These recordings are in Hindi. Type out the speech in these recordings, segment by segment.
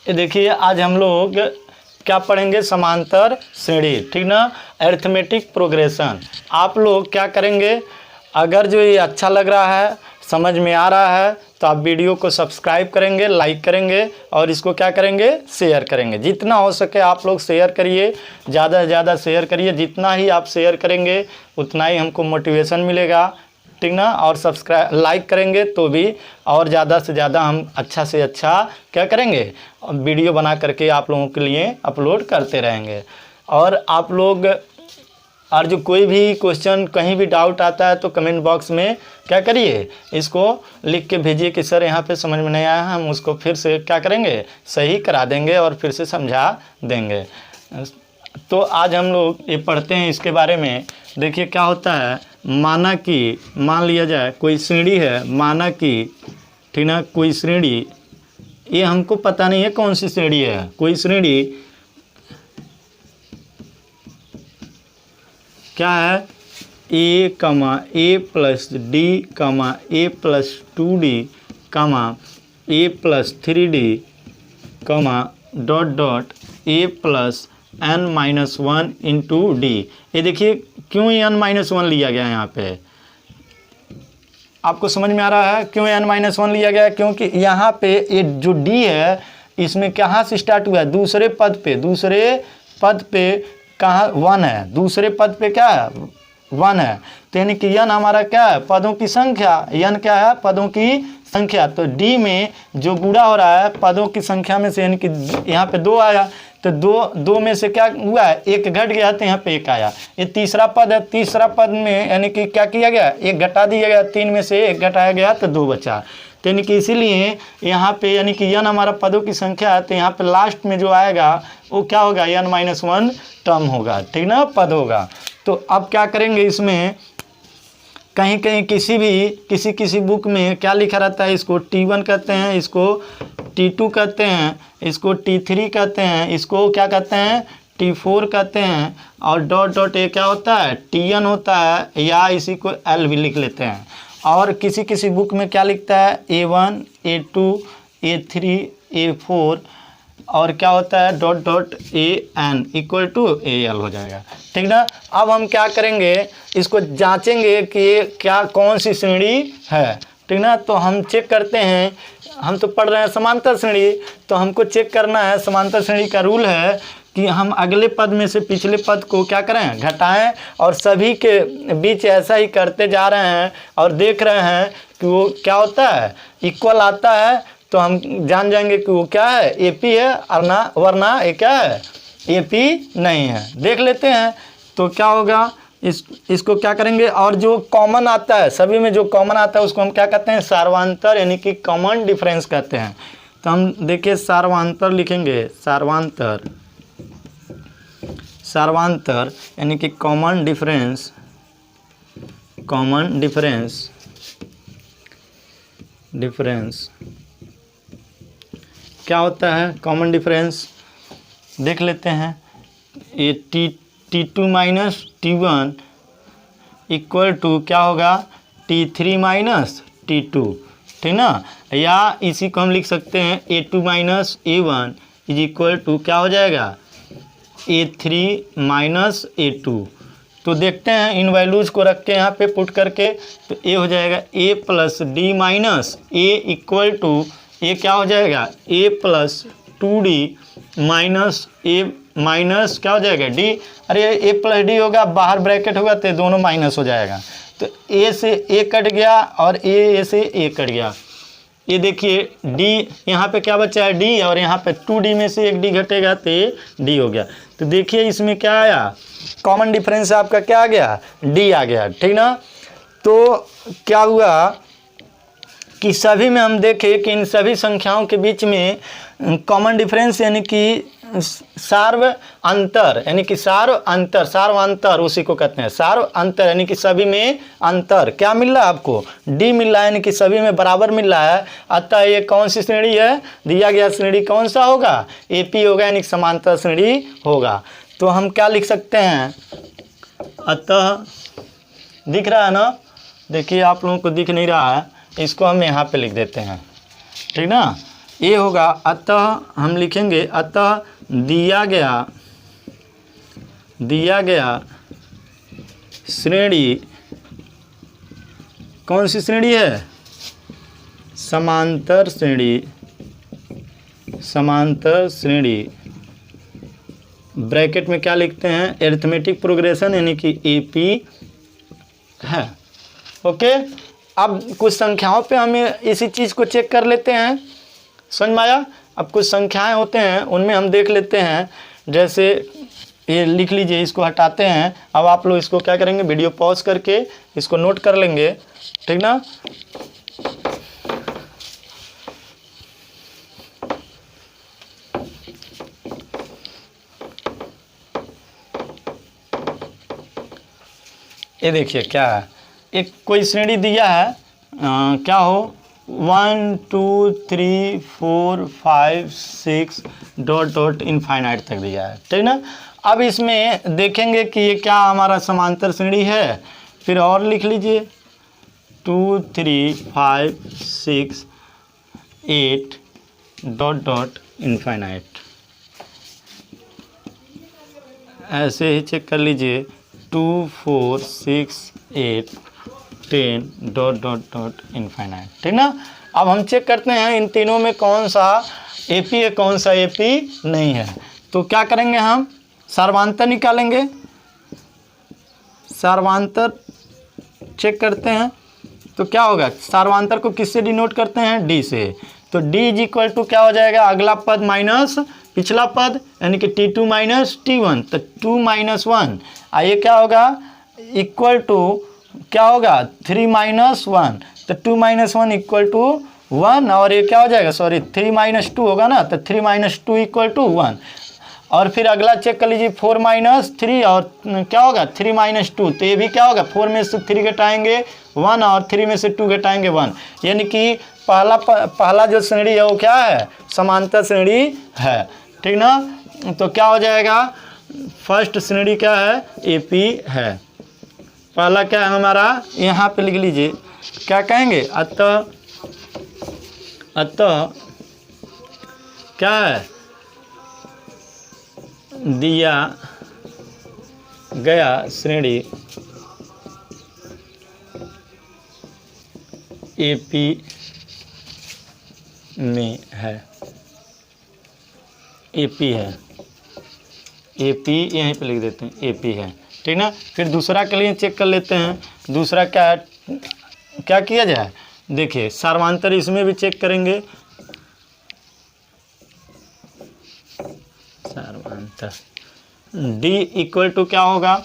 ये देखिए आज हम लोग क्या पढ़ेंगे, समांतर श्रेणी, ठीक ना, अरिथमेटिक प्रोग्रेशन। आप लोग क्या करेंगे, अगर जो ये अच्छा लग रहा है, समझ में आ रहा है, तो आप वीडियो को सब्सक्राइब करेंगे, लाइक करेंगे और इसको क्या करेंगे, शेयर करेंगे। जितना हो सके आप लोग शेयर करिए, ज़्यादा से ज़्यादा शेयर करिए। जितना ही आप शेयर करेंगे उतना ही हमको मोटिवेशन मिलेगा, ठीक ना। और सब्सक्राइब लाइक करेंगे तो भी और ज़्यादा से ज़्यादा हम अच्छा से अच्छा क्या करेंगे, वीडियो बना करके आप लोगों के लिए अपलोड करते रहेंगे। और आप लोग और जो कोई भी क्वेश्चन, कहीं भी डाउट आता है तो कमेंट बॉक्स में क्या करिए, इसको लिख के भेजिए कि सर यहाँ पे समझ में नहीं आया, हम उसको फिर से क्या करेंगे, सही करा देंगे और फिर से समझा देंगे। तो आज हम लोग ये पढ़ते हैं इसके बारे में। देखिए क्या होता है, माना कि मान लिया जाए कोई श्रेणी है, माना कि ठीक ना, कोई श्रेणी, ये हमको पता नहीं है कौन सी श्रेणी है, कोई श्रेणी क्या है, a कमा a प्लस डी कमा a प्लस 2d कमा a प्लस 3d कमा dot dot a plus n minus 1 into D. ये देखिए क्यों n माइनस 1 लिया गया है यहाँ पे, आपको समझ में आ रहा है क्यों n माइनस 1 लिया गया है? क्योंकि यहाँ पे ये जो d है इसमें कहाँ से स्टार्ट हुआ है, दूसरे पद पे कहाँ 1 है, दूसरे पद पे क्या है 1 है। तो यानी कि n हमारा क्या है, पदों की संख्या, n क्या है, पदों की संख्या। तो d में जो गुणा हो रहा है पदों की संख्या में से, यानी कि यहाँ पे 2 आया, तो दो में से क्या हुआ है, 1 घट गया, तो यहाँ पे 1 आया। ये तीसरा पद है, तीसरा पद में यानी कि क्या किया गया, 1 घटा दिया गया, 3 में से 1 घटाया गया तो 2 बचा। तो यानी कि इसीलिए यहाँ पे यानी कि n हमारा पदों की संख्या है, तो यहाँ पे लास्ट में जो आएगा वो क्या होगा, n माइनस 1 टर्म होगा, ठीक ना, पद होगा। तो अब क्या करेंगे, इसमें कहीं कहीं किसी बुक में क्या लिखा रहता है, इसको T1 कहते हैं, इसको T2 कहते हैं, इसको T3 कहते हैं, इसको क्या कहते हैं, T4 कहते हैं, और डॉट डॉट ए क्या होता है, Tn होता है, या इसी को L भी लिख लेते हैं। और किसी बुक में क्या लिखता है, A1 A2 A3 A4 और क्या होता है dot dot AN equal to AL हो जाएगा, ठीक ना। अब हम क्या करेंगे, इसको जांचेंगे कि ये क्या कौन सी श्रेणी है, ठीक ना। तो हम चेक करते हैं, हम तो पढ़ रहे हैं समांतर श्रेणी, तो हमको चेक करना है। समांतर श्रेणी का रूल है कि हम अगले पद में से पिछले पद को क्या करें, घटाएं, और सभी के बीच ऐसा ही करते जा रहे हैं और देख रहे हैं कि वो क्या होता है, इक्वल आता है, तो हम जान जाएंगे कि वो क्या है, AP है, वरना ये क्या है, AP नहीं है। देख लेते हैं तो क्या होगा, इसको क्या करेंगे, और जो कॉमन आता है, सभी में जो कॉमन आता है उसको हम क्या कहते हैं, सार्वंतर यानी कि कॉमन डिफरेंस कहते हैं। तो हम देखिए सार्वंतर लिखेंगे, सार्वंतर यानी कि कॉमन डिफरेंस क्या होता है, कॉमन डिफरेंस देख लेते हैं। ये T2 minus T1 equal to क्या होगा, T3 माइनस T2, ठीक ना। या इसी को हम लिख सकते हैं A2 minus A1 is equal to क्या हो जाएगा, A3 माइनस A2। तो देखते हैं इन वैल्यूज़ को रख के यहाँ पे पुट करके, तो A हो जाएगा A plus D minus A equal to ये क्या हो जाएगा, A plus 2D minus A minus क्या हो जाएगा D, अरे A प्लस D होगा, बाहर ब्रैकेट होगा तो दोनों माइनस हो जाएगा। तो A से A कट गया और A से A कट गया। ये देखिए D यहाँ पे क्या बचा है, D, और यहाँ पे 2D में से 1 D घटेगा तो D हो गया। तो देखिए इसमें क्या आया, कॉमन डिफरेंस आपका क्या आ गया, D आ गया, ठीक ना। तो क्या हुआ कि सभी में हम देखें कि इन सभी संख्याओं के बीच में कॉमन डिफरेंस यानी कि सार्व अंतर, यानी कि सार्वअंतर उसी को कहते हैं, सार्व अंतर यानी कि सभी में अंतर क्या मिल रहा है आपको, D मिल रहा है, यानी कि सभी में बराबर मिल रहा है। अतः ये कौन सी श्रेणी है, दिया गया श्रेणी कौन सा होगा, AP होगा, यानी कि समांतर श्रेणी होगा। तो हम क्या लिख सकते हैं, अतः दिख रहा है ना, देखिए आप लोगों को दिख नहीं रहा है, इसको हम यहाँ पे लिख देते हैं, ठीक ना। ए होगा, अतः हम लिखेंगे अतः दिया गया श्रेणी, कौन सी श्रेणी है? समांतर श्रेणी। ब्रैकेट में क्या लिखते हैं? अरिथमेटिक प्रोग्रेशन यानी कि एपी है। ओके, अब कुछ संख्याओं पे हम इसी चीज़ को चेक कर लेते हैं, समझ में आया? अब कुछ संख्याएं होते हैं उनमें हम देख लेते हैं, जैसे ये लिख लीजिए, इसको हटाते हैं। अब आप लोग इसको क्या करेंगे, वीडियो पॉज करके इसको नोट कर लेंगे, ठीक ना? ये देखिए क्या है, एक कोई श्रेणी दिया है, क्या हो 1 2 3 4 5 6 डॉट डॉट इनफाइनाइट तक दिया है, ठीक ना? अब इसमें देखेंगे कि ये क्या हमारा समांतर श्रेणी है। फिर और लिख लीजिए 2 3 5 6 8 डॉट डॉट इनफाइनाइट, ऐसे ही चेक कर लीजिए 2 4 6 8 10 डॉट डॉट डॉट इनफाइनाइट, ठीक ना? अब हम चेक करते हैं इन तीनों में कौन सा एपी है, कौन सा एपी नहीं है। तो क्या करेंगे, हम सर्वांतर निकालेंगे। सर्वांतर चेक करते हैं तो क्या होगा, सर्वांतर को किससे डिनोट करते हैं? डी से। तो डी इज इक्वल टू क्या हो जाएगा, अगला पद माइनस पिछला पद, यानी कि T2 माइनस T1, तो 2 माइनस 1। ये क्या होगा, इक्वल टू क्या होगा 3 माइनस 1, तो 2 माइनस 1 इक्वल टू 1, और ये क्या हो जाएगा, सॉरी 3 माइनस 2 होगा ना, तो 3 माइनस 2 इक्वल टू 1। और फिर अगला चेक कर लीजिए 4 माइनस 3, और क्या होगा 3 माइनस 2, तो ये भी क्या होगा 4 में से 3 घटाएंगे 1, और 3 में से 2 घटाएंगे 1, यानी कि पहला जो श्रेणी है वो क्या है, समांतर श्रेणी है, ठीक ना? तो क्या हो जाएगा, फर्स्ट श्रेणी क्या है, एपी है। पहला क्या है हमारा, यहाँ पे लिख लीजिए, क्या कहेंगे, अतः क्या है, दिया गया श्रेणी एपी में है, एपी है, एपी यहीं पे लिख देते हैं, एपी है, ठीक ना? फिर दूसरा के लिए चेक कर लेते हैं, दूसरा क्या है, क्या किया जाए, देखिए सर्वांतर इसमें भी चेक करेंगे। सर्वांतर डी इक्वल टू क्या होगा,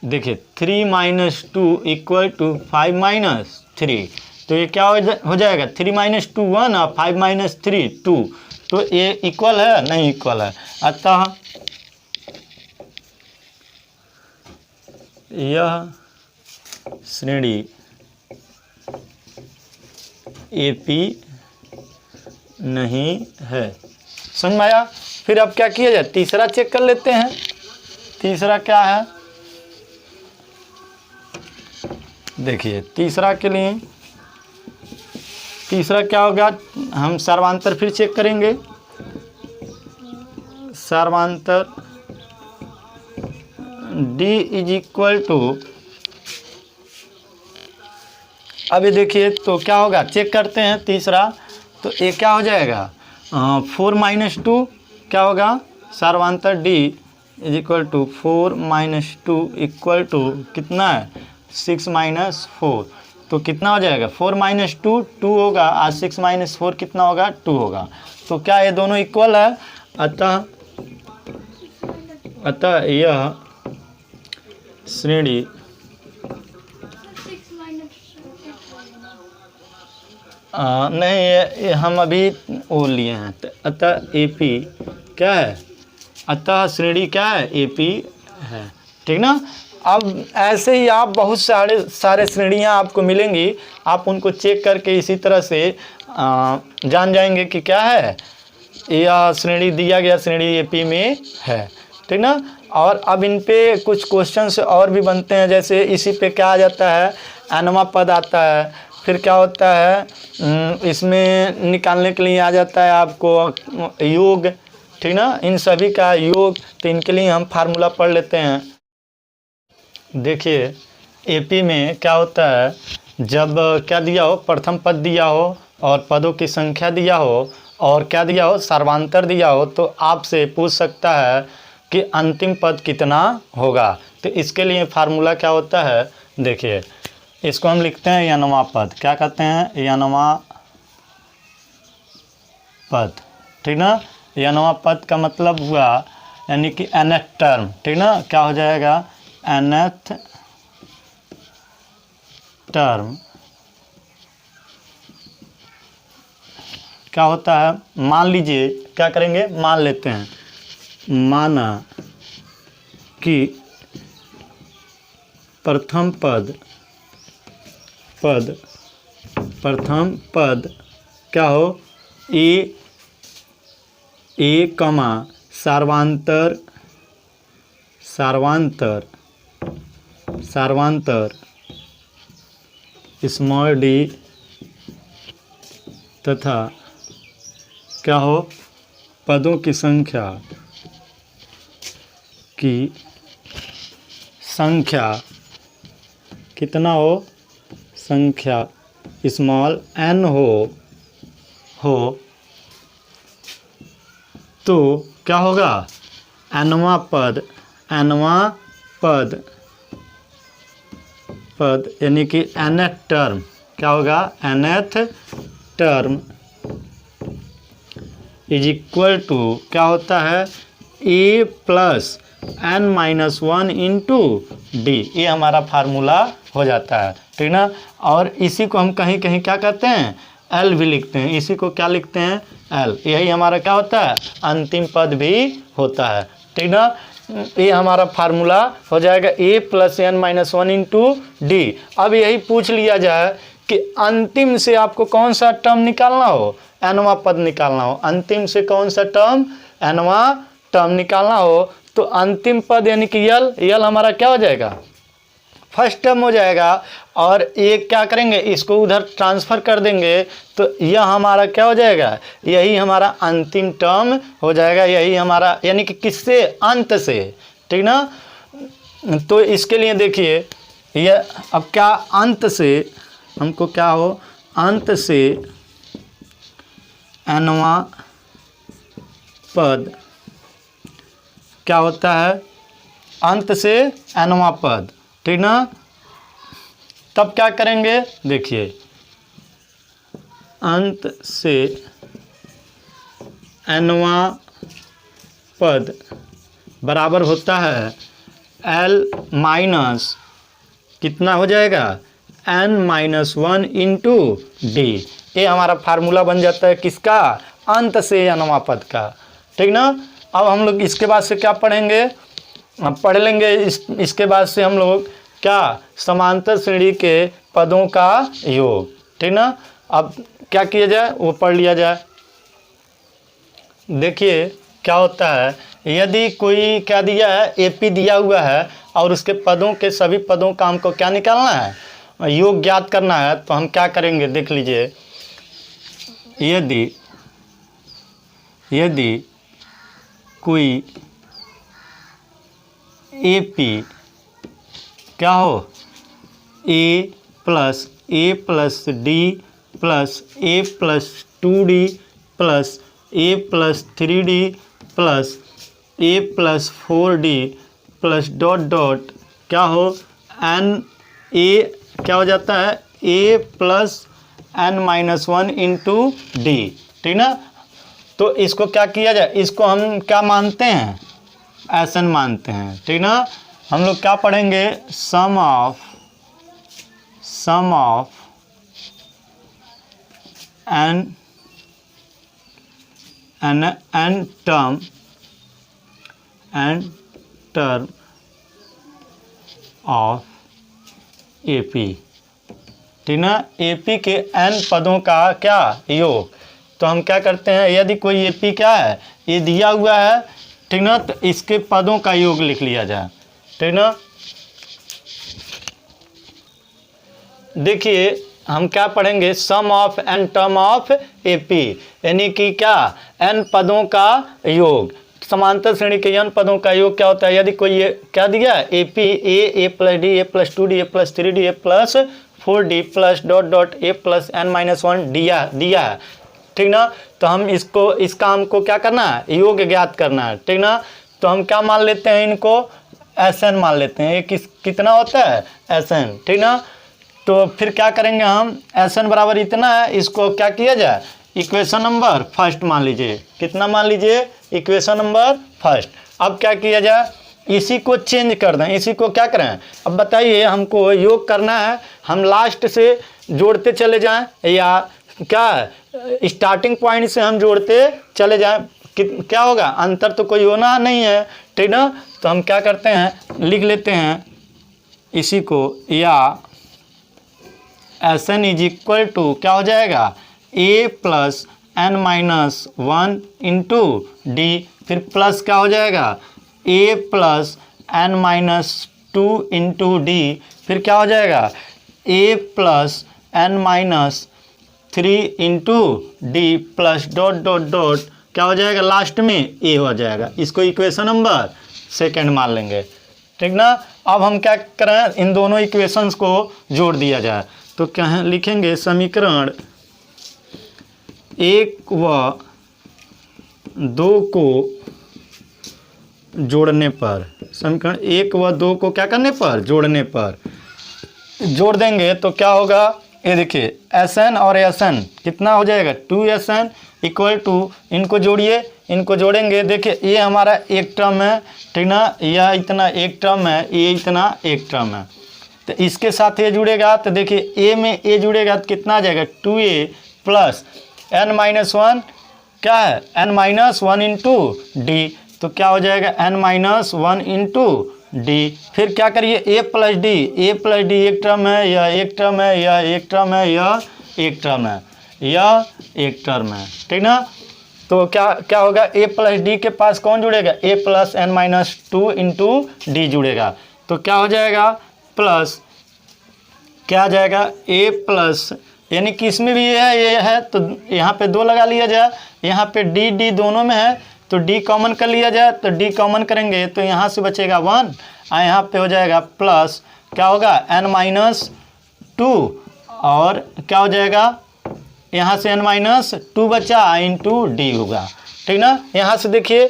देखिए 3 माइनस 2 इक्वल टू 5 माइनस 3, तो ये क्या हो जाएगा, 3 माइनस 2 1 और 5 माइनस 3 2, तो ये इक्वल है, नहीं इक्वल है। अतः यह श्रेणी एपी नहीं है, समझ में आया? फिर अब क्या किया जाए, तीसरा चेक कर लेते हैं। तीसरा क्या है, देखिए तीसरा के लिए तीसरा क्या होगा, हम सर्वांतर फिर चेक करेंगे। सर्वांतर D इज इक्वल टू, अभी देखिए तो क्या होगा, चेक करते हैं तीसरा, तो ये क्या हो जाएगा 4 माइनस 2 क्या होगा, सर्वांतर D is equal to 4 minus 2 equal to कितना है 6 माइनस 4, तो कितना हो जाएगा 4 माइनस 2 2 होगा, और 6 माइनस 4 कितना होगा 2 होगा, तो क्या ये दोनों इक्वल है। अतः यह श्रेणी नहीं, ये हम अभी वो लिए हैं, अतः एपी क्या है, अतः श्रेणी क्या है, एपी है, ठीक ना? अब ऐसे ही आप बहुत सारे श्रेणियाँ आपको मिलेंगी, आप उनको चेक करके इसी तरह से जान जाएंगे कि क्या है, यह श्रेणी दिया गया श्रेणी एपी में है, ठीक ना? और अब इन पे कुछ क्वेश्चंस और भी बनते हैं, जैसे इसी पे क्या आ जाता है, nवां पद आता है, फिर क्या होता है इसमें निकालने के लिए आ जाता है आपको योग, ठीक ना, इन सभी का योग। तो इनके लिए हम फार्मूला पढ़ लेते हैं। देखिए एपी में क्या होता है, जब क्या दिया हो, प्रथम पद दिया हो और पदों की संख्या दिया हो और क्या दिया हो, सर्वांतर दिया हो, तो आपसे पूछ सकता है कि अंतिम पद कितना होगा। तो इसके लिए फार्मूला क्या होता है, देखिए इसको हम लिखते हैं nवां पद। क्या कहते हैं, nवां पद, ठीक ना। nवां पद का मतलब हुआ यानी कि nth टर्म, ठीक ना। क्या हो जाएगा, nth टर्म क्या होता है, मान लीजिए क्या करेंगे, मान लेते हैं, माना कि प्रथम पद क्या हो, ए कमा सार्वांतर स्मॉल डी तथा क्या हो, पदों की संख्या कितना हो, संख्या स्मॉल n हो तो क्या होगा, nवां पद यानी कि nth टर्म क्या होगा, nth term is equal to क्या होता है, a plus n-1 into D. ये हमारा फार्मूला हो जाता है, ठीक ना। और इसी को हम कहीं कहीं क्या कहते हैं, L भी लिखते हैं। इसी को क्या लिखते हैं, L। यही हमारा क्या होता है, अंतिम पद भी होता है, ठीक ना। ये हमारा फार्मूला हो जाएगा a plus n-1 into D. अब यही पूछ लिया जाए कि अंतिम से आपको कौन सा टर्म निकालना हो, nवां पद निकालना हो, अंतिम से कौन सा टर्म, nवां टर्म निकालना हो, तो अंतिम पद यानी कि यल हमारा क्या हो जाएगा, फर्स्ट टर्म हो जाएगा। और ये क्या करेंगे, इसको उधर ट्रांसफ़र कर देंगे तो यह हमारा क्या हो जाएगा, यही हमारा अंतिम टर्म हो जाएगा। यही हमारा यानी कि किससे, अंत से, ठीक ना। तो इसके लिए देखिए यह अब क्या, अंत से हमको क्या हो, अंत से nवां पद क्या होता है, अंत से nवां पद, ठीक ना। तब क्या करेंगे, देखिए अंत से nवां पद बराबर होता है L माइनस कितना हो जाएगा, n-1 इंटू डी। ये हमारा फार्मूला बन जाता है किसका, अंत से nवां पद का, ठीक ना। अब हम लोग इसके बाद से क्या पढ़ेंगे, अब पढ़ लेंगे इसके बाद से हम लोग क्या, समांतर श्रेणी के पदों का योग, ठीक ना। अब क्या किया जाए वो पढ़ लिया जाए। देखिए क्या होता है, यदि कोई क्या दिया है, एपी दिया हुआ है और उसके पदों के सभी पदों का हमको क्या निकालना है, योग ज्ञात करना है, तो हम क्या करेंगे, देख लीजिए। यदि कोई एपी क्या हो, a plus d plus a plus 2d plus a plus 3d plus a plus 4d plus dot dot क्या हो, n ए क्या हो जाता है, a plus n-1 into D, ठीक ना। तो इसको क्या किया जाए, इसको हम क्या मानते हैं, Sn मानते हैं, ठीक ना। हम लोग क्या पढ़ेंगे, sum of n term of AP, ठीक ना। एपी के n पदों का क्या, योग। तो हम क्या करते हैं, यदि कोई एपी क्या है, ये दिया हुआ है, ठीक ना, तो इसके पदों का योग लिख लिया जाए, ठीक ना। देखिए हम क्या पढ़ेंगे, sum of n term of AP, यानी कि क्या, एन पदों का योग। समांतर श्रेणी के n पदों का योग क्या होता है, यदि कोई ये क्या दिया, AP A plus D A plus 2d A plus 3d A plus 4d plus dot dot A plus n-1 दिया है, ठीक ना। तो हम इसको, इस काम को क्या करना है, योग ज्ञात करना है, ठीक ना। तो हम क्या मान लेते हैं, इनको Sn मान लेते हैं। ये कितना होता है, Sn, ठीक ना। तो फिर क्या करेंगे हम, Sn बराबर इतना है, इसको क्या किया जाए, इक्वेशन नंबर फर्स्ट मान लीजिए। कितना मान लीजिए, इक्वेशन नंबर फर्स्ट। अब क्या किया जाए, इसी को चेंज कर दें, इसी को क्या करें, अब बताइए, हमको योग करना है, हम लास्ट से जोड़ते चले जाएं या क्या स्टार्टिंग पॉइंट से हम जोड़ते चले जाएं, क्या होगा, अंतर तो कोई होना नहीं है, ठीक ना। तो हम क्या करते हैं, लिख लेते हैं इसी को, या Sn इज इक्वल टू क्या हो जाएगा, a plus n-1 into D, फिर प्लस क्या हो जाएगा, a plus n-2 into D, फिर क्या हो जाएगा, a plus n-3 into D plus dot dot dot क्या हो जाएगा, लास्ट में a हो जाएगा। इसको इक्वेशन नंबर सेकंड मान लेंगे, ठीक ना। अब हम क्या करें, इन दोनों इक्वेशंस को जोड़ दिया जाए। तो क्या है, लिखेंगे समीकरण 1 व 2 को जोड़ने पर, समीकरण 1 व 2 को क्या करने पर, जोड़ने पर जोड़ देंगे तो क्या होगा, ये देखिए Sn और Sn कितना हो जाएगा, 2Sn इक्वल टू, इनको जोड़िए, इनको जोड़ेंगे, देखिए ये हमारा एक टर्म है, ठीक ना, यह इतना एक टर्म है, ये इतना एक टर्म है, तो इसके साथ ये जुड़ेगा, तो देखिए a में a जुड़ेगा तो कितना आ जाएगा, 2a प्लस n-1 क्या है, n-1 इंटू डी, तो क्या हो जाएगा n-1 इंटू डी। फिर क्या करिए, a प्लस डी एक टर्म है, यह एक टर्म है, यह एक टर्म है, यह एक टर्म है, यह एक टर्म है, ठीक ना। तो क्या होगा, a प्लस डी के पास कौन जुड़ेगा, a plus n-2 into D जुड़ेगा, तो क्या हो जाएगा, प्लस क्या आ जाएगा, a प्लस, यानी कि इसमें भी ये है तो यहाँ पे 2 लगा लिया जाए, यहाँ पे डी दोनों में है तो d कॉमन कर लिया जाए, तो d कॉमन करेंगे तो यहाँ से बचेगा 1, यहाँ पे हो जाएगा प्लस क्या होगा n-2, और क्या हो जाएगा, यहाँ से n-2 बचा इंटू डी होगा, ठीक ना। यहाँ से देखिए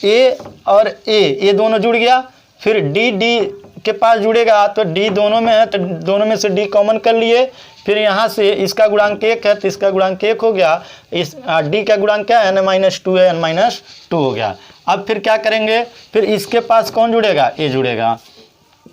a और a दोनों जुड़ गया, फिर डी के पास जुड़ेगा तो d दोनों में है तो दोनों में से d कॉमन कर लिए, फिर यहाँ से इसका गुणांक 1 है तो इसका गुणांक 1 हो गया, इस d का गुणांक क्या है, n-2 है, n-2 हो गया। अब फिर क्या करेंगे, फिर इसके पास कौन जुड़ेगा, a जुड़ेगा,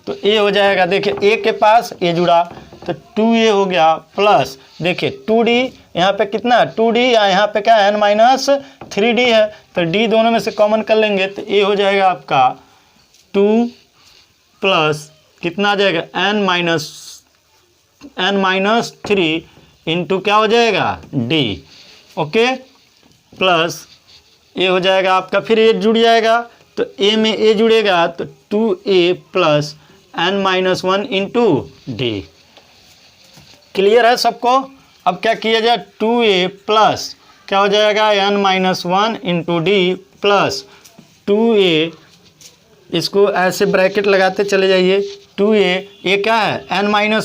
तो a हो जाएगा, देखिए a के पास a जुड़ा तो 2a हो गया, प्लस देखिए 2d, यहाँ पे कितना है 2d, यहाँ पे क्या है n-3d है, तो d दोनों में से कॉमन कर लेंगे तो a हो जाएगा आपका 2 प्लस कितना आ जाएगा n-3 इंटू क्या हो जाएगा d, ओके, प्लस a हो जाएगा आपका, फिर a जुड़ जाएगा तो a में a जुड़ेगा तो 2a plus n-1 into D. Clear है सबको। अब क्या किया जाए, 2a प्लस क्या हो जाएगा n-1 into D plus 2a, इसको ऐसे ब्रैकेट लगाते चले जाइए, 2a, ये क्या है n-1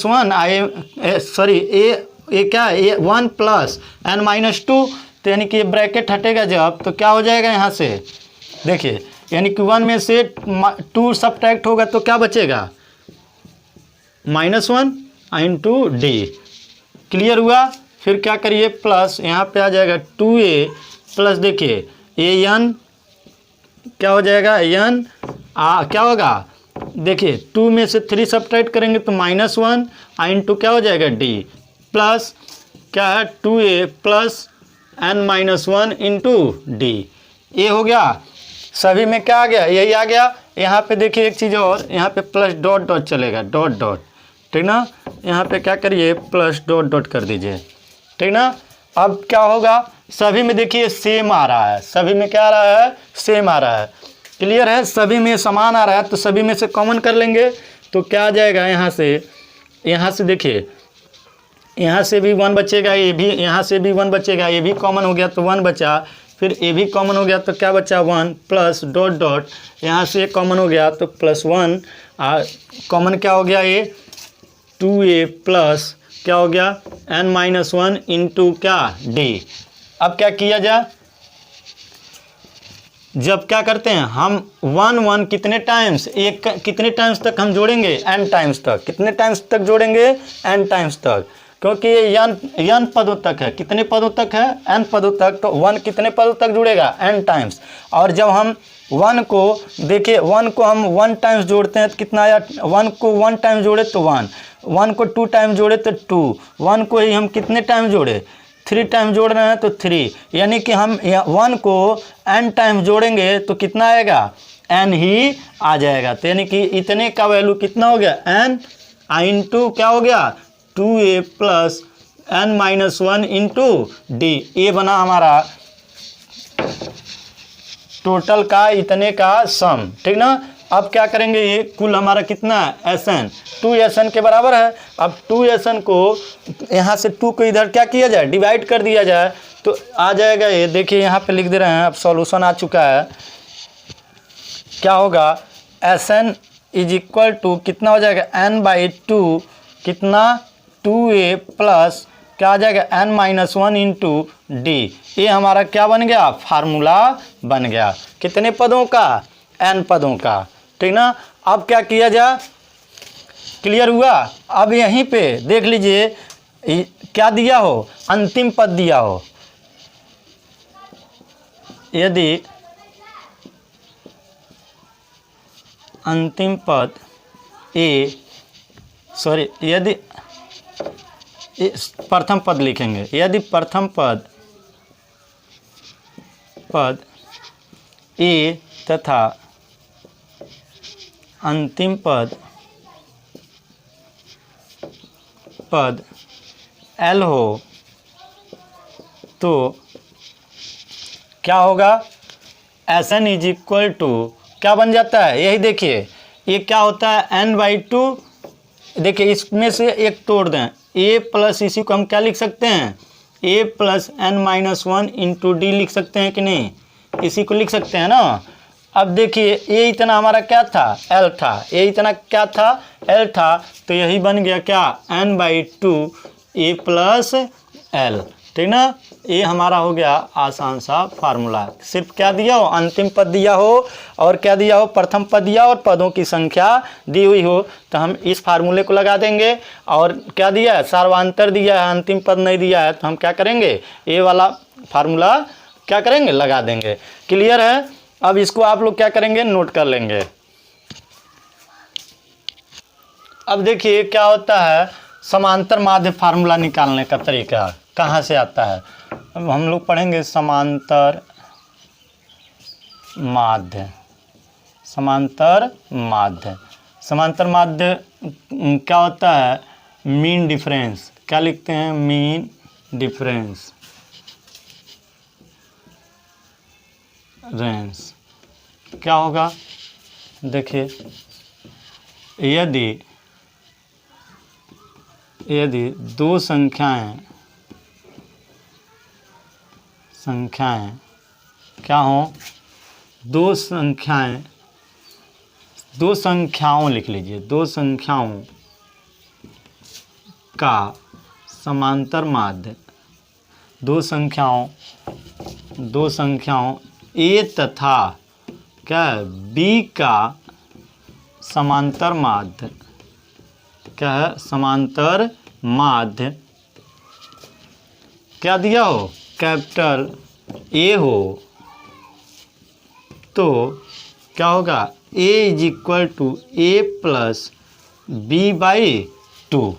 सॉरी ए क्या है 1 प्लस n-2, तो यानी कि ये ब्रैकेट हटेगा जब तो क्या हो जाएगा यहाँ से, देखिए यानी कि 1 में से 2 सब्ट्रैक्ट होगा तो क्या बचेगा -1 इंटू डी। क्लियर हुआ। फिर क्या करिए प्लस यहाँ पे आ जाएगा 2a प्लस देखिए an क्या हो जाएगा n क्या होगा, देखिए 2 में से 3 सब्ट्रैक्ट करेंगे तो -1 इंटू क्या हो जाएगा d, प्लस क्या है 2a plus n-1 into D. ये हो गया, सभी में क्या आ गया, यही आ गया। यहाँ पे देखिए एक चीज़ और, यहाँ पे प्लस डॉट डॉट चलेगा, डॉट डॉट, ठीक ना। यहाँ पे क्या करिए प्लस डॉट डॉट कर दीजिए, ठीक ना। अब क्या होगा, सभी में देखिए सेम आ रहा है, सभी में क्या आ रहा है, सेम आ रहा है। क्लियर है, सभी में समान आ रहा है तो सभी में से कॉमन कर लेंगे तो क्या आ जाएगा, यहाँ से देखिए यहाँ से भी 1 बचेगा, ये भी यहाँ से भी 1 बचेगा, ये भी कॉमन हो गया तो 1 बचा, फिर ये भी कॉमन हो गया तो क्या बचा 1 प्लस डॉट डॉट, यहाँ से कॉमन हो गया तो +1, कॉमन क्या हो गया ये 2a प्लस क्या हो गया n-1 इंटू क्या d। अब क्या किया जाए, जब क्या करते हैं हम 1 कितने टाइम्स, एक कितने टाइम्स तक हम जोड़ेंगे, n टाइम्स तक, कितने टाइम्स तक जोड़ेंगे n टाइम्स तक, क्योंकि ये n पदों तक है, कितने पदों तक है n पदों तक, तो 1 कितने पदों तक जुड़ेगा n टाइम्स। और जब हम 1 को देखिए 1 को हम 1 टाइम्स जोड़ते हैं तो कितना आया, 1 को 1 टाइम जोड़े तो 1 को 2 टाइम जोड़े तो 2, 1 को ही हम कितने टाइम जोड़े 3 टाइम जोड़ रहे हैं तो 3, यानी कि हम 1 को n टाइम जोड़ेंगे तो कितना आएगा n ही आ जाएगा। तो यानी कि इतने का वैल्यू कितना हो गया n इंटू क्या हो गया 2a plus n-1 into D, ये बना हमारा टोटल का इतने का सम, ठीक ना। अब क्या करेंगे, ये कुल हमारा कितना Sn 2Sn के बराबर है। अब 2Sn को यहाँ से 2 को इधर क्या किया जाए, डिवाइड कर दिया जाए तो आ जाएगा ये, देखिए यहाँ पे लिख दे रहे हैं, अब सॉल्यूशन आ चुका है। क्या होगा Sn इज इक्वल टू कितना हो जाएगा n/2 कितना 2a प्लस क्या आ जाएगा n-1 इंटू डी। ये हमारा क्या बन गया, फार्मूला बन गया, कितने पदों का n पदों का, ठीक ना। अब क्या किया जाए, क्लियर हुआ। अब यहीं पे देख लीजिए क्या दिया हो, अंतिम पद दिया हो, यदि अंतिम पद यदि प्रथम पद लिखेंगे, यदि प्रथम पद a तथा अंतिम पद L हो तो क्या होगा Sn इज इक्वल टू क्या बन जाता है, यही देखिए ये क्या होता है n/2, देखिए इसमें से एक तोड़ दें, a प्लस इसी को हम क्या लिख सकते हैं a plus n-1 into D लिख सकते हैं कि नहीं, इसी को लिख सकते हैं ना। अब देखिए ये इतना हमारा क्या था L था, ये इतना क्या था L था, तो यही बन गया क्या n/2 a प्लस L, ठीक ना। ये हमारा हो गया आसान सा फार्मूला, सिर्फ क्या दिया हो, अंतिम पद दिया हो और क्या दिया हो, प्रथम पद दिया और पदों की संख्या दी हुई हो, तो हम इस फार्मूले को लगा देंगे। और क्या दिया है, सार्वधातुक दिया है, अंतिम पद नहीं दिया है, तो हम क्या करेंगे, ये वाला फार्मूला क्या करेंगे, लगा देंगे। क्लियर है। अब इसको आप लोग क्या करेंगे, नोट कर लेंगे। अब देखिए क्या होता है, समांतर माध्य फार्मूला निकालने का तरीका कहाँ से आता है। अब हम लोग पढ़ेंगे समांतर माध्य, समांतर माध्य क्या होता है, मीन डिफरेंस, क्या लिखते हैं, मीन डिफरेंस रेंज। क्या होगा, देखिए यदि दो संख्याएं क्या हों, दो संख्याओं लिख लीजिए, दो संख्याओं का समांतर माध्य, दो संख्याओं A तथा क्या है B का समांतर माध्य, क्या है, समांतर माध्य क्या दिया हो, कैपिटल A हो, तो क्या होगा A is equal to A plus B/2,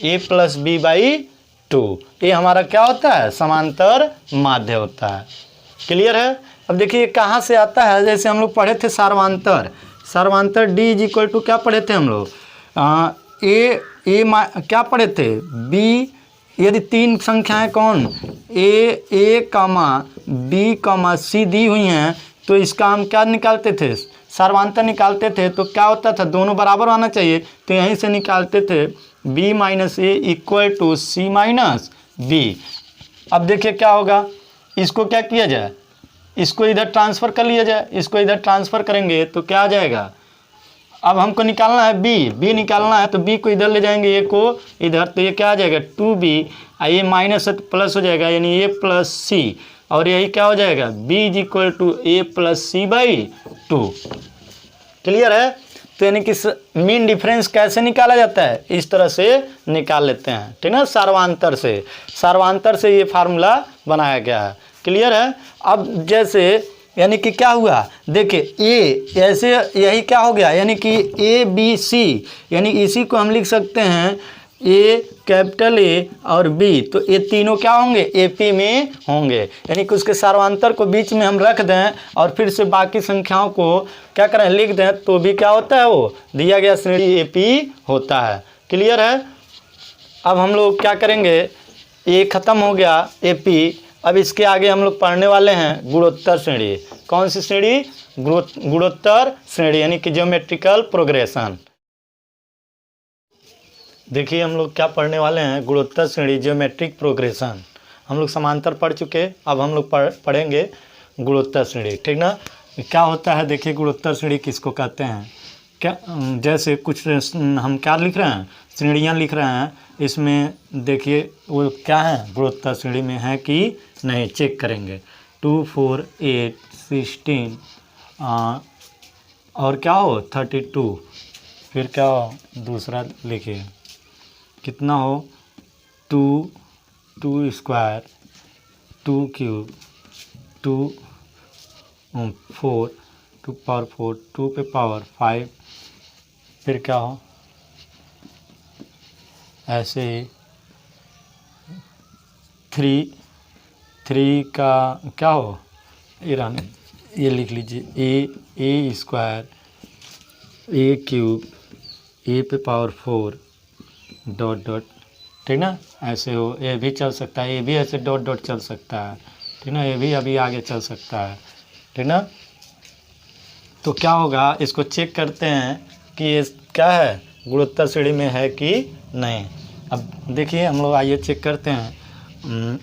A plus B/2, ये हमारा क्या होता है, समांतर माध्य होता है। क्लियर है। अब देखिए कहाँ से आता है, जैसे हम लोग पढ़े थे सार्वधातुक D इज इक्वल टू क्या पढ़े थे हम लोग, क्या पढ़े थे, B, यदि तीन संख्याएं कौन A, B, C दी हुई हैं तो इसका हम क्या निकालते थे, सार्वधातुक निकालते थे। तो क्या होता था, दोनों बराबर आना चाहिए, तो यहीं से निकालते थे B minus A equal to C minus B. अब देखिए क्या होगा, इसको क्या किया जाए, इसको इधर ट्रांसफ़र कर लिया जाए, इसको इधर ट्रांसफ़र करेंगे तो क्या आ जाएगा। अब हमको निकालना है बी निकालना है तो बी को इधर ले जाएंगे, ए को इधर, तो ये क्या आ जाएगा 2b, ये माइनस है तो प्लस हो जाएगा, यानी ए प्लस सी, और यही क्या हो जाएगा b is equal to A plus C by 2। Clear है। तो यानी कि मीन डिफरेंस कैसे निकाला जाता है, इस तरह से निकाल लेते हैं, ठीक ना, सार्वंतर से ये फार्मूला बनाया गया है। क्लियर है। अब जैसे यानी कि क्या हुआ, देखिए ए ऐसे यही क्या हो गया, यानी कि ए बी सी, यानी इसी को हम लिख सकते हैं ए कैपिटल ए और बी, तो ये तीनों क्या होंगे ए पी में होंगे, यानी कि उसके सार्वंतर को बीच में हम रख दें और फिर से बाकी संख्याओं को क्या करें लिख दें, तो भी क्या होता है, वो दिया गया श्रेणी ए पी होता है। क्लियर है। अब हम लोग क्या करेंगे, ये ख़त्म हो गया ए पी। अब इसके आगे हम लोग पढ़ने वाले हैं गुणोत्तर श्रेणी। कौन सी श्रेणी, गुणोत्तर श्रेणी, यानी कि ज्योमेट्रिकल प्रोग्रेशन। देखिए हम लोग क्या पढ़ने वाले हैं, गुणोत्तर श्रेणी ज्योमेट्रिक प्रोग्रेशन। हम लोग समांतर पढ़ चुके, अब हम लोग पढ़ेंगे गुणोत्तर श्रेणी, ठीक ना। क्या होता है, देखिए गुणोत्तर श्रेणी किसको कहते हैं, क्या जैसे कुछ हम क्या लिख रहे हैं, श्रेणियाँ लिख रहे हैं, इसमें देखिए वो क्या है गुणोत्तर श्रेणी में है कि नहीं, चेक करेंगे। 2 4 8 16 और क्या हो 32, फिर क्या हो दूसरा लिखिए कितना हो 2 स्क्वायर 2 क्यूब 2 4 2 पावर 4 2 पे पावर 5, फिर क्या हो ऐसे ही 3 का क्या हो ये लिख लीजिए ए स्क्वायर ए क्यूब ए पे पावर 4 डॉट डॉट, ठीक ना, ऐसे हो। ये भी चल सकता है, ये भी ऐसे डॉट डॉट चल सकता है, ठीक ना, ये भी अभी आगे चल सकता है, ठीक ना। तो क्या होगा, इसको चेक करते हैं कि ये क्या है गुणोत्तर श्रेणी में है कि नहीं। अब देखिए हम लोग आइए चेक करते हैं।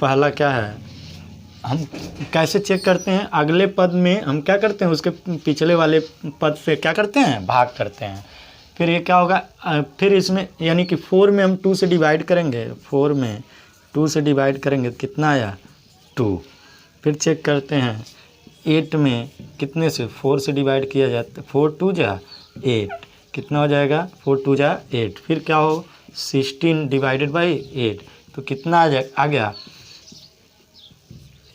पहला क्या है, हम कैसे चेक करते हैं, अगले पद में हम क्या करते हैं उसके पिछले वाले पद से क्या करते हैं भाग करते हैं, फिर ये क्या होगा, फिर इसमें यानी कि 4 में हम 2 से डिवाइड करेंगे, 4 में 2 से डिवाइड करेंगे तो कितना आया 2। फिर चेक करते हैं 8 में कितने से 4 से डिवाइड किया जाता है, 4 2 जा 8, कितना हो जाएगा 4 2 जा 8, फिर क्या हो 16 डिवाइडेड बाई 8, तो कितना आ गया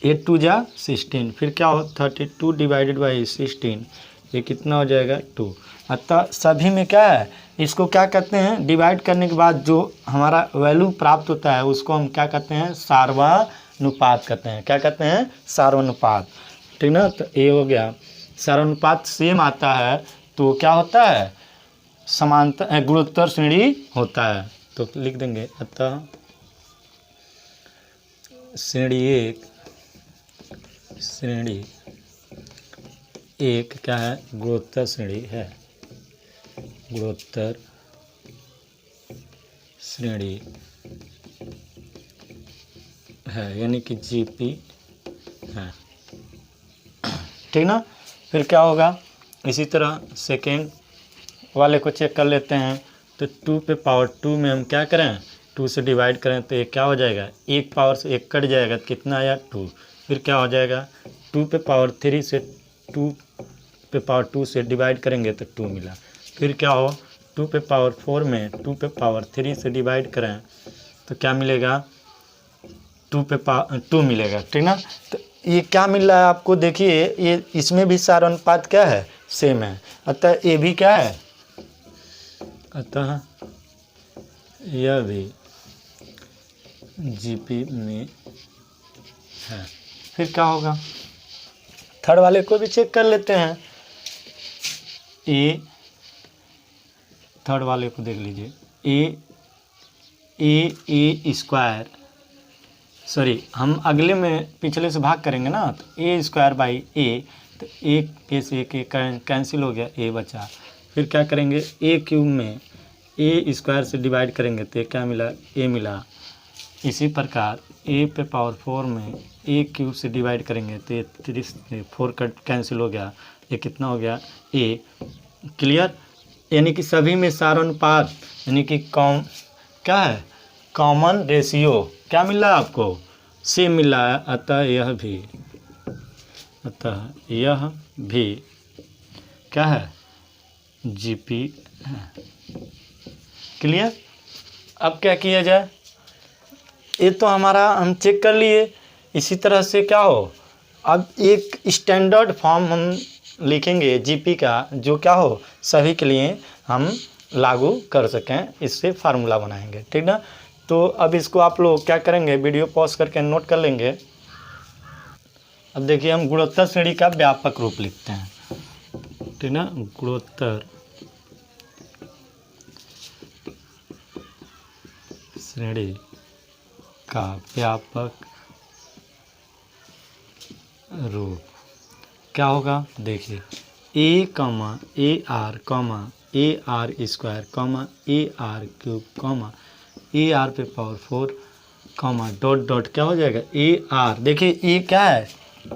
8 2 जा 16, फिर क्या हो 32 डिवाइडेड बाई 16, ये कितना हो जाएगा 2। अतः सभी में क्या है, इसको क्या कहते हैं, डिवाइड करने के बाद जो हमारा वैल्यू प्राप्त होता है उसको हम क्या कहते हैं सार्वनुपात कहते हैं। क्या कहते हैं सार्वनुपात, ठीक ना। तो ये हो गया, सार्वनुपात सेम आता है तो क्या होता है समांतर गुणोत्तर श्रेणी होता है। तो लिख देंगे अतः श्रेणी एक क्या है गुणोत्तर श्रेणी है, गुणोत्तर श्रेणी है, यानी कि जीपी है, ठीक ना। फिर क्या होगा, इसी तरह सेकेंड वाले को चेक कर लेते हैं। तो 2 पे पावर 2 में हम क्या करें 2 से डिवाइड करें तो ये क्या हो जाएगा, एक पावर से एक कट जाएगा, कितना आया 2। फिर क्या हो जाएगा 2 पे पावर 3 से 2 पे पावर 2 से डिवाइड करेंगे तो 2 मिला। फिर क्या हो 2 पे पावर 4 में 2 पे पावर 3 से डिवाइड करें तो क्या मिलेगा 2 पे पावर 2 मिलेगा, ठीक ना। तो ये क्या मिल रहा है आपको, देखिए ये इसमें भी सार्वनुपात क्या है सेम है, अतः ये भी क्या है, अतः यह भी जीपी में है। फिर क्या होगा, थर्ड वाले को भी चेक कर लेते हैं। थर्ड वाले को देख लीजिए ए स्क्वायर, सॉरी हम अगले में पिछले से भाग करेंगे ना, तो ए स्क्वायर बाई ए, तो एक ए से एक कैंसिल हो गया, ए बचा। फिर क्या करेंगे ए क्यूब में ए स्क्वायर से डिवाइड करेंगे तो क्या मिला, ए मिला। इसी प्रकार ए पे पावर 4 में ए क्यूब से डिवाइड करेंगे तो ये 4 कट कैंसिल हो गया, ये कितना हो गया, ए। क्लियर। यानी कि सभी में सार अनुपात यानी कि क्या है, कॉमन रेशियो क्या मिला है आपको, से मिला है। अतः यह भी क्या है, जीपी है। क्लियर। अब क्या किया जाए, ये तो हमारा हम चेक कर लिए। इसी तरह से क्या हो, अब एक स्टैंडर्ड फॉर्म हम लिखेंगे जीपी का, जो क्या हो सभी के लिए हम लागू कर सकें, इससे फार्मूला बनाएंगे, ठीक ना। तो अब इसको आप लोग क्या करेंगे, वीडियो पॉज करके नोट कर लेंगे। अब देखिए हम गुणोत्तर श्रेणी का व्यापक रूप लिखते हैं, ठीक ना। गुणोत्तर श्रेणी का व्यापक रूप क्या होगा, देखिए a comma a are square comma a r cube comma a are पे पावर 4 कॉमा डॉट डॉट क्या हो जाएगा, ए आर। देखिए ये क्या है,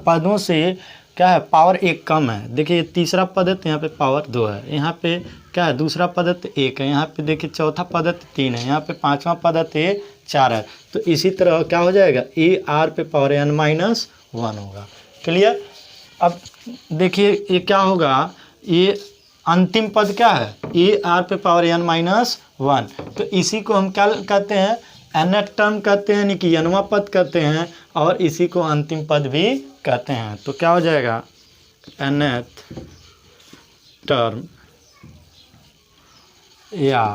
पदों से क्या है, पावर एक कम है। देखिए तीसरा पद है तो यहाँ पे पावर 2 है, यहाँ पे क्या है दूसरा पद है तो 1 है, यहाँ पे देखिए चौथा पद है तो 3 है, यहाँ पे पांचवा पद है तो 4 है। तो इसी तरह क्या हो जाएगा, ए आर पे पावर n-1 होगा। क्लियर। अब देखिए ये क्या होगा, ये अंतिम पद क्या है, ए आर पे पावर n-1। तो इसी को हम क्या कहते हैं, nth टर्म कहते हैं, यानी कि nवां पद कहते हैं, और इसी को अंतिम पद भी कहते हैं। तो क्या हो जाएगा, nth टर्म या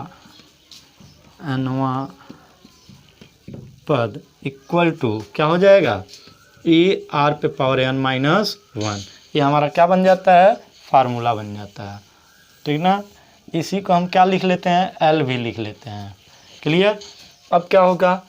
nवां पद इक्वल टू क्या हो जाएगा, ए आर पे पावर n-1। ये हमारा क्या बन जाता है, फार्मूला बन जाता है, ठीक ना। इसी को हम क्या लिख लेते हैं, एल भी लिख लेते हैं। क्लियर। अब क्या होगा,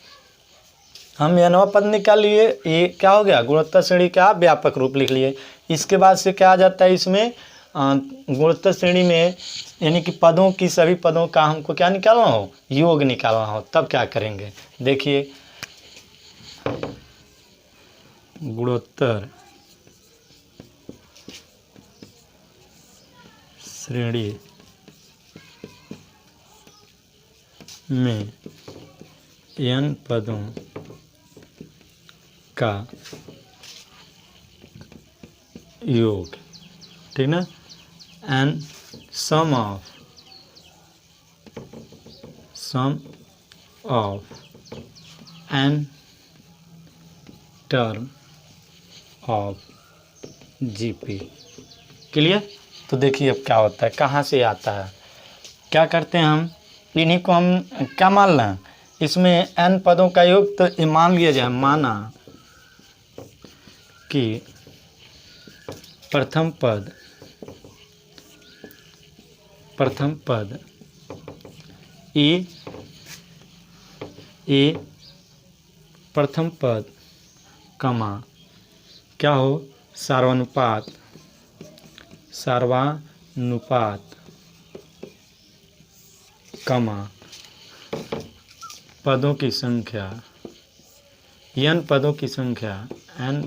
हम nवां पद निकाल लिए, ये क्या हो गया, गुणोत्तर श्रेणी का व्यापक रूप लिख लिए। इसके बाद से क्या आ जाता है इसमें, गुणोत्तर श्रेणी में यानी कि पदों की सभी पदों का हमको क्या निकालना हो, योग निकालना हो। तब क्या करेंगे, देखिए गुणोत्तर श्रेणी में n पदों का योग, ठीक ना, and sum of n term of GP. Clear. तो देखिए अब क्या होता है, कहाँ से आता है, क्या करते हैं हम, इन्हीं को हम क्या मान लें, इसमें n पदों का योग। तो ये मान लिया जाए, माना कि प्रथम पद ए प्रथम पद कमा क्या हो, सार्वनुपात कमा पदों की संख्या n पदों की संख्या n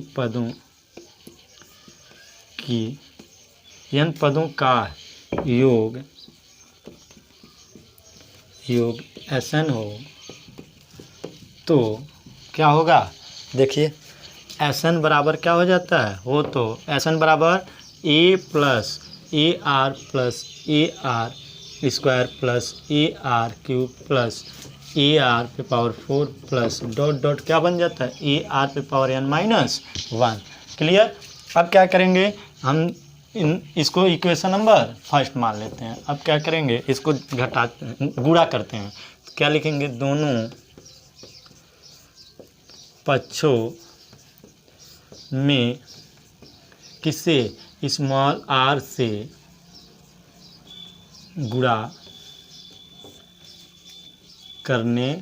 पदों का योग Sn हो। तो क्या होगा, देखिए Sn बराबर क्या हो जाता है, हो तो Sn बराबर a plus A R square plus A r cube plus A R पे पावर 4 प्लस डॉट डॉट क्या बन जाता है, ए आर पे पावर n-1। क्लियर। अब क्या करेंगे, हम इसको इक्वेशन नंबर फर्स्ट मान लेते हैं। अब क्या करेंगे, इसको गुणा करते हैं। तो क्या लिखेंगे, दोनों पक्षों में किससे, स्मॉल r से गुणा करने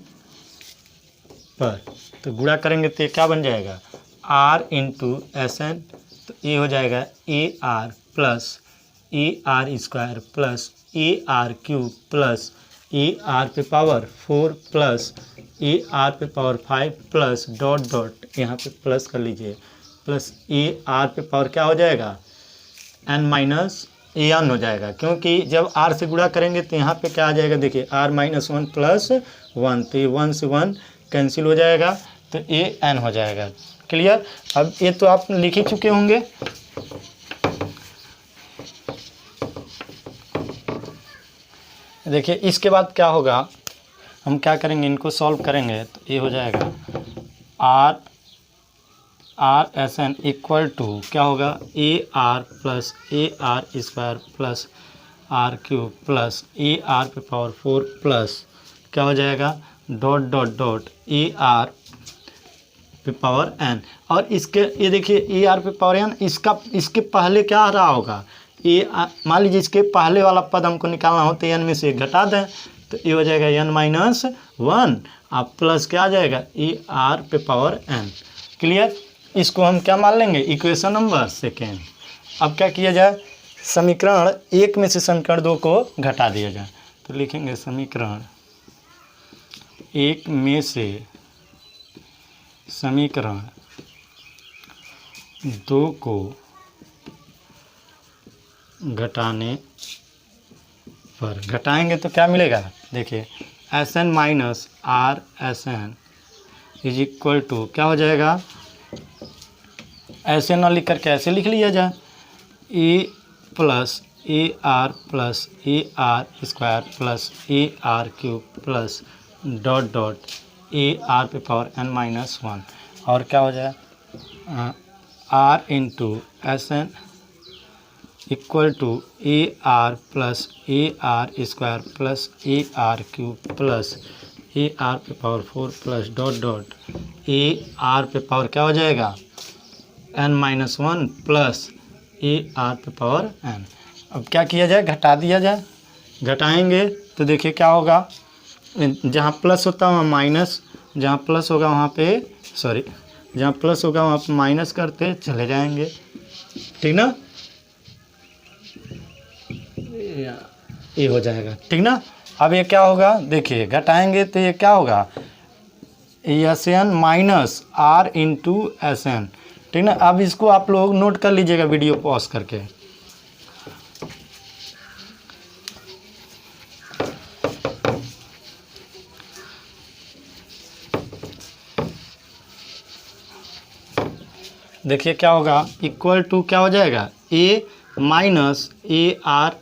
पर, तो गुणा करेंगे तो क्या बन जाएगा, r इंटू Sn। तो ये हो जाएगा A R plus A R square plus A r cube plus A R पे पावर 4 प्लस ए आर पे पावर 5 प्लस डॉट डॉट, यहाँ पे प्लस कर लीजिए, प्लस ए आर पे पावर क्या हो जाएगा एन माइनस ए एन हो जाएगा, क्योंकि जब आर से गुणा करेंगे तो यहाँ पे क्या आ जाएगा, देखिए आर माइनस 1 प्लस 1, तो ये 1 से 1 कैंसिल हो जाएगा, तो ए एन हो जाएगा। क्लियर। अब ये तो आप लिख ही चुके होंगे। देखिए इसके बाद क्या होगा, हम क्या करेंगे, इनको सॉल्व करेंगे तो ये हो जाएगा R S N equal to क्या होगा, A are plus A R square plus R cube plus A R पे पावर 4 प्लस क्या हो जाएगा dot dot dot A R पे पावर एन। और इसके ये देखिए ए आर पे पावर एन, इसके पहले क्या आ रहा होगा, मान लीजिए इसके पहले वाला पद हमको निकालना हो तो एन में से घटा दें, तो ये हो जाएगा एन माइनस 1 अब प्लस क्या आ जाएगा ए आर पे पावर एन। क्लियर। इसको हम क्या मान लेंगे, इक्वेशन नंबर सेकेंड। अब क्या किया जाए, समीकरण 1 में से समीकरण 2 को घटा दिया जाए, तो लिखेंगे समीकरण 1 में से समीकरण 2 को घटाने पर, घटाएंगे तो क्या मिलेगा, देखिए S N minus R S N is equal to क्या हो जाएगा, ऐसे ना लिख करके ऐसे लिख लिया जाए, a plus A R square plus A r cube plus dot dot A R पे पावर एन माइनस 1, और क्या हो जाए r into S N equal to a are plus A R square plus A r cube plus A R पे power 4 plus dot dot A R पे पावर क्या हो जाएगा n minus 1 plus A R पे पावर एन। अब क्या किया जाए, घटा दिया जाए, घटाएंगे तो देखिए क्या होगा, जहाँ प्लस होता है वहाँ माइनस, जहाँ प्लस होगा वहाँ पे जहाँ प्लस होगा वहाँ पे माइनस करते चले जाएंगे, ठीक ना, ये हो जाएगा, ठीक ना। अब ये क्या होगा, देखिए घटाएंगे तो ये क्या होगा S N minus R into S N, ठीक ना। अब इसको आप लोग नोट कर लीजिएगा वीडियो पॉज करके। देखिए क्या होगा, इक्वल टू क्या हो जाएगा a minus A R,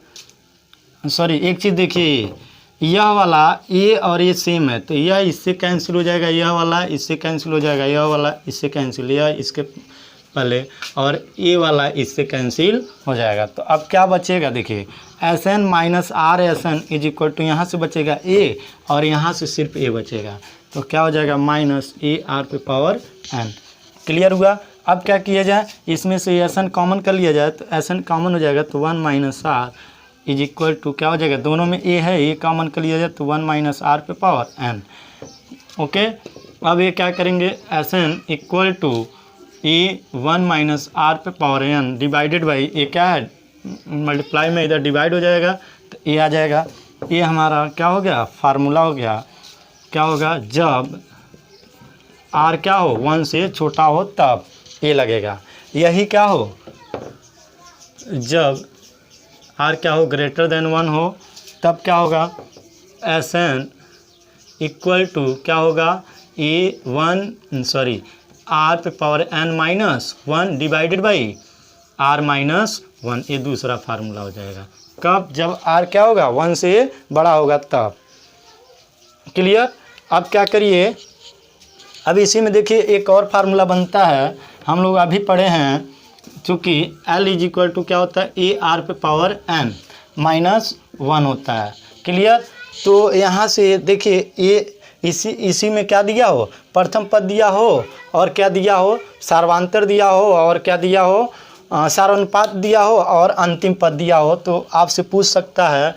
sorry एक चीज़ देखिए, यह वाला ए और ये सेम है तो यह इससे कैंसिल हो जाएगा, यह वाला इससे कैंसिल हो जाएगा, यह वाला इससे कैंसिल, यह इसके पहले और ए वाला इससे कैंसिल हो जाएगा। तो अब क्या बचेगा, देखिए S N minus R S N is equal to यहाँ से बचेगा ए और यहाँ से सिर्फ ए बचेगा, तो क्या हो जाएगा माइनस ए आर पे पावर एन। क्लियर हुआ। अब क्या किया जाए, इसमें से एस एन कॉमन कर लिया जाए, तो एस एन कॉमन हो जाएगा तो 1 minus R is equal to क्या हो जाएगा, दोनों में ए है, ए कॉमन कर लिया जाए तो 1 माइनस आर पे पावर एन। ओके। अब ये क्या करेंगे, S N equal to A 1 minus R पे power N divided by A, क्या है मल्टीप्लाई में इधर डिवाइड हो जाएगा तो ए आ जाएगा। ये हमारा क्या हो गया, फार्मूला हो गया, क्या होगा जब आर क्या हो 1 से छोटा हो तब ए लगेगा, यही क्या हो जब आर क्या हो ग्रेटर देन 1 हो तब क्या होगा, एस एन इक्वल टू क्या होगा आर पे power N minus 1 divided by R minus 1, ये दूसरा फार्मूला हो जाएगा। कब, जब आर क्या होगा 1 से बड़ा होगा तब। क्लियर। अब क्या करिए, अब इसी में देखिए एक और फार्मूला बनता है, हम लोग अभी पढ़े हैं, चूँकि एल इज इक्वल टू क्या होता है ए आर पे पावर एन माइनस 1 होता है। क्लियर। तो यहाँ से देखिए ये इसी में क्या दिया हो, प्रथम पद दिया हो और क्या दिया हो सार्वांतर दिया हो और क्या दिया हो सारानुपात दिया हो और अंतिम पद दिया हो, तो आपसे पूछ सकता है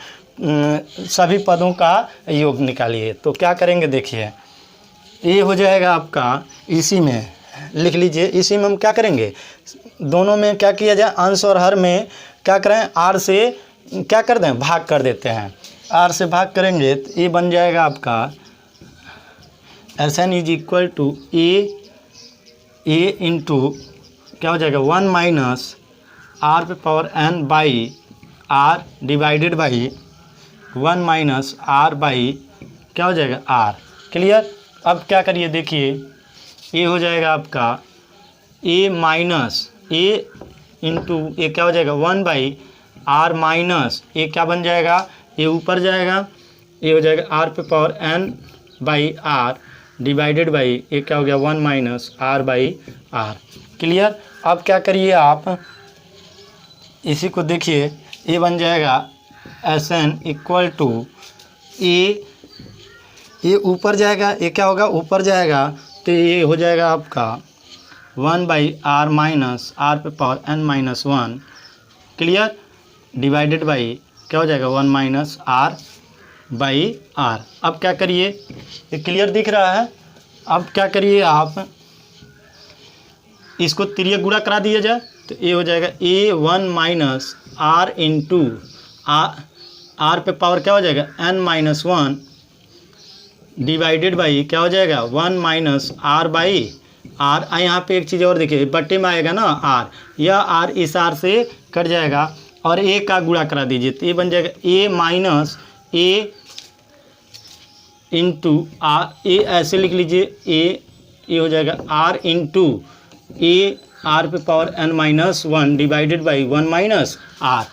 सभी पदों का योग निकालिए। तो क्या करेंगे, देखिए ये हो जाएगा आपका, इसी में लिख लीजिए, इसी में हम क्या करेंगे, दोनों में क्या किया जाए, अंश और हर में क्या करें आर से क्या कर दें भाग कर देते हैं, आर से भाग करेंगे तो ए बन जाएगा आपका S N is equal to A into क्या हो जाएगा 1 माइनस आर पे power N by R divided by 1 minus R by क्या हो जाएगा आर। क्लियर। अब क्या करिए देखिए, ये हो जाएगा आपका ए माइनस ए इंटू ए क्या हो जाएगा 1 बाई आर माइनस ए क्या बन जाएगा, ये ऊपर जाएगा, ये हो जाएगा आर पे power N by R divided by ये क्या हो गया 1 minus R by R. Clear. अब क्या करिए आप इसी को देखिए, ये बन जाएगा एस एन इक्वल टू ये ऊपर जाएगा, ये क्या होगा ऊपर जाएगा तो ये हो जाएगा आपका 1 बाई आर माइनस आर पे power N minus 1। Clear. Divided by क्या हो जाएगा 1 माइनस आर बाई आर। अब क्या करिए, ये क्लियर दिख रहा है। अब क्या करिए आप इसको तिर्यक गुणा करा दिया जाए तो ये हो जाएगा ए 1 माइनस आर इंटू आर पे पावर क्या हो जाएगा एन माइनस 1 डिवाइडेड बाई क्या हो जाएगा 1 माइनस आर बाई आर। यहाँ पे एक चीज़ और देखिए, बट्टे में आएगा ना आर, यह आर इस आर से कट जाएगा और ए का गुणा करा दीजिए तो ये बन जाएगा a minus a into r. A ऐसे लिख लीजिए ए हो जाएगा आर इंटू ए आर पे power N minus 1 divided by 1 minus r.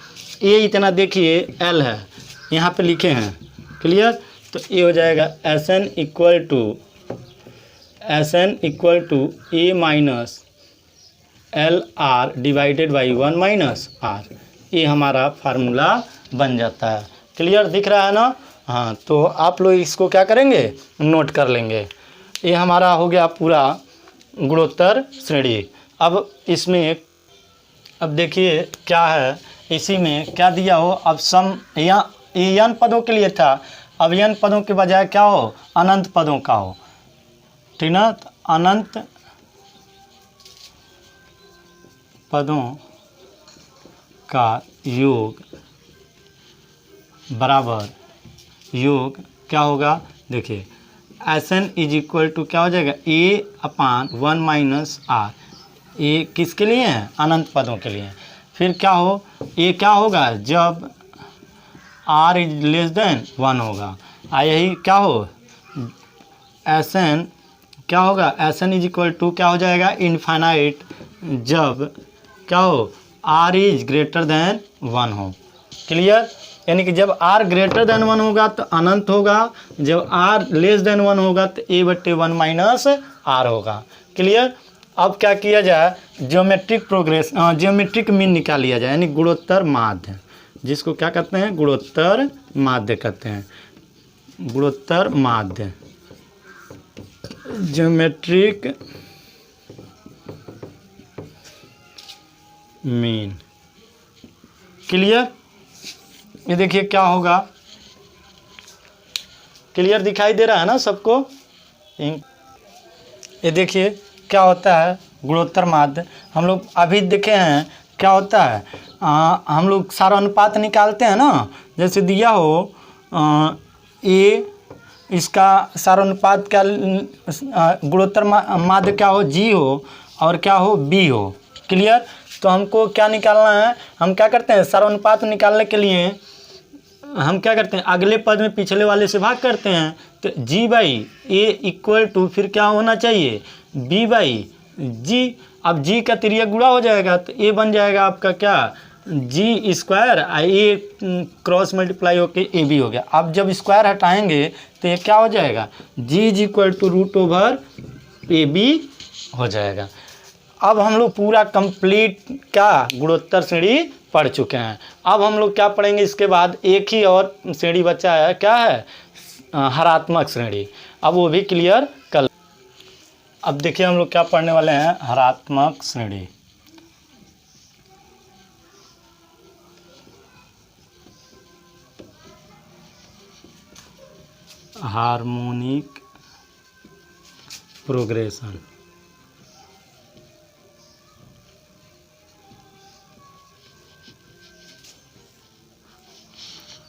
A इतना देखिए एल है, यहाँ पे लिखे हैं। क्लियर। तो ये हो जाएगा S N equal to A minus L R divided by 1 minus R. ये हमारा फार्मूला बन जाता है। क्लियर दिख रहा है ना। हाँ, तो आप लोग इसको क्या करेंगे, नोट कर लेंगे। ये हमारा हो गया पूरा गुणोत्तर श्रेणी। अब इसमें अब देखिए क्या है, इसी में क्या दिया हो, अब सम या n पदों के लिए था, अब n पदों के बजाय क्या हो अनंत पदों का हो। ठीक ना। तो अनंत पदों का योग बराबर योग क्या होगा, देखिए S N is equal to क्या हो जाएगा ए अपान 1 माइनस आर। ये किसके लिए है, अनंत पदों के लिए। फिर क्या हो, ये क्या होगा जब आर इज लेस देन 1 होगा। यही क्या हो एस एन क्या होगा, S N is equal to क्या हो जाएगा इनफाइनाइट जब क्या हो आर इज ग्रेटर देन 1 हो। क्लियर। यानी कि जब आर ग्रेटर देन 1 होगा तो अनंत होगा, जब आर लेस देन 1 होगा तो ए बट्टे 1 माइनस आर होगा। क्लियर। अब क्या किया जाए, ज्योमेट्रिक मीन निकाल लिया जाए, यानी गुणोत्तर माध्य, जिसको क्या कहते हैं गुणोत्तर माध्य कहते हैं। गुणोत्तर माध्य ज्योमेट्रिक मीन। क्लियर। ये देखिए क्या होगा, क्लियर दिखाई दे रहा है ना सबको। ये देखिए क्या होता है गुणोत्तर माध्य। हम लोग अभी देखे हैं क्या होता है, हम लोग सारा अनुपात निकालते हैं ना, जैसे दिया हो ए, इसका सारा अनुपात क्या गुणोत्तर माध्य क्या हो जी हो और क्या हो बी हो। क्लियर। तो हमको क्या निकालना है, हम क्या करते हैं सारा अनुपात निकालने के लिए हम क्या करते हैं अगले पद में पिछले वाले से भाग करते हैं। तो जी बाई ए इक्वल टू फिर क्या होना चाहिए बी बाई जी। अब जी का तिर्यक गुणा हो जाएगा तो ए बन जाएगा आपका क्या जी स्क्वायर, ए क्रॉस मल्टीप्लाई होके ए बी हो गया। अब जब स्क्वायर हटाएंगे तो ये क्या हो जाएगा G is equal to root over a b हो जाएगा। अब हम लोग पूरा कंप्लीट क्या गुणोत्तर श्रेणी पढ़ चुके हैं। अब हम लोग क्या पढ़ेंगे इसके बाद, एक ही और श्रेणी बचा है, क्या है हरात्मक श्रेणी। अब वो भी क्लियर कर। अब देखिए हम लोग क्या पढ़ने वाले हैं, हरात्मक श्रेणी। Harmonic progression.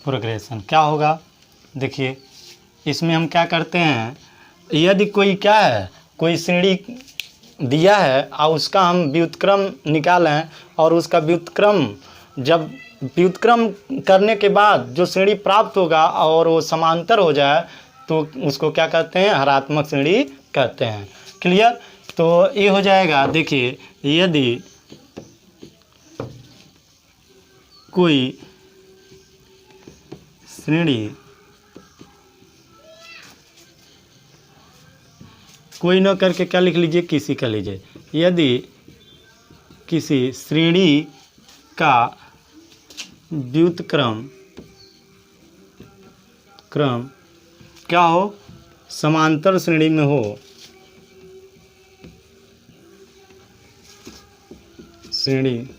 प्रोग्रेशन क्या होगा। देखिए इसमें हम क्या करते हैं, यदि कोई क्या है, कोई श्रेणी दिया है और उसका हम व्युत्क्रम निकालें और उसका व्युत्क्रम जब व्युत्क्रम करने के बाद जो श्रेणी प्राप्त होगा और वो समांतर हो जाए तो उसको क्या कहते हैं, हरात्मक श्रेणी कहते हैं। क्लियर। तो ये हो जाएगा। देखिए यदि कोई श्रेणी कोई न करके क्या लिख लीजिए, किसी का लीजिए। यदि किसी श्रेणी का व्युत्क्रम क्या हो, समांतर श्रेणी में हो, श्रेणी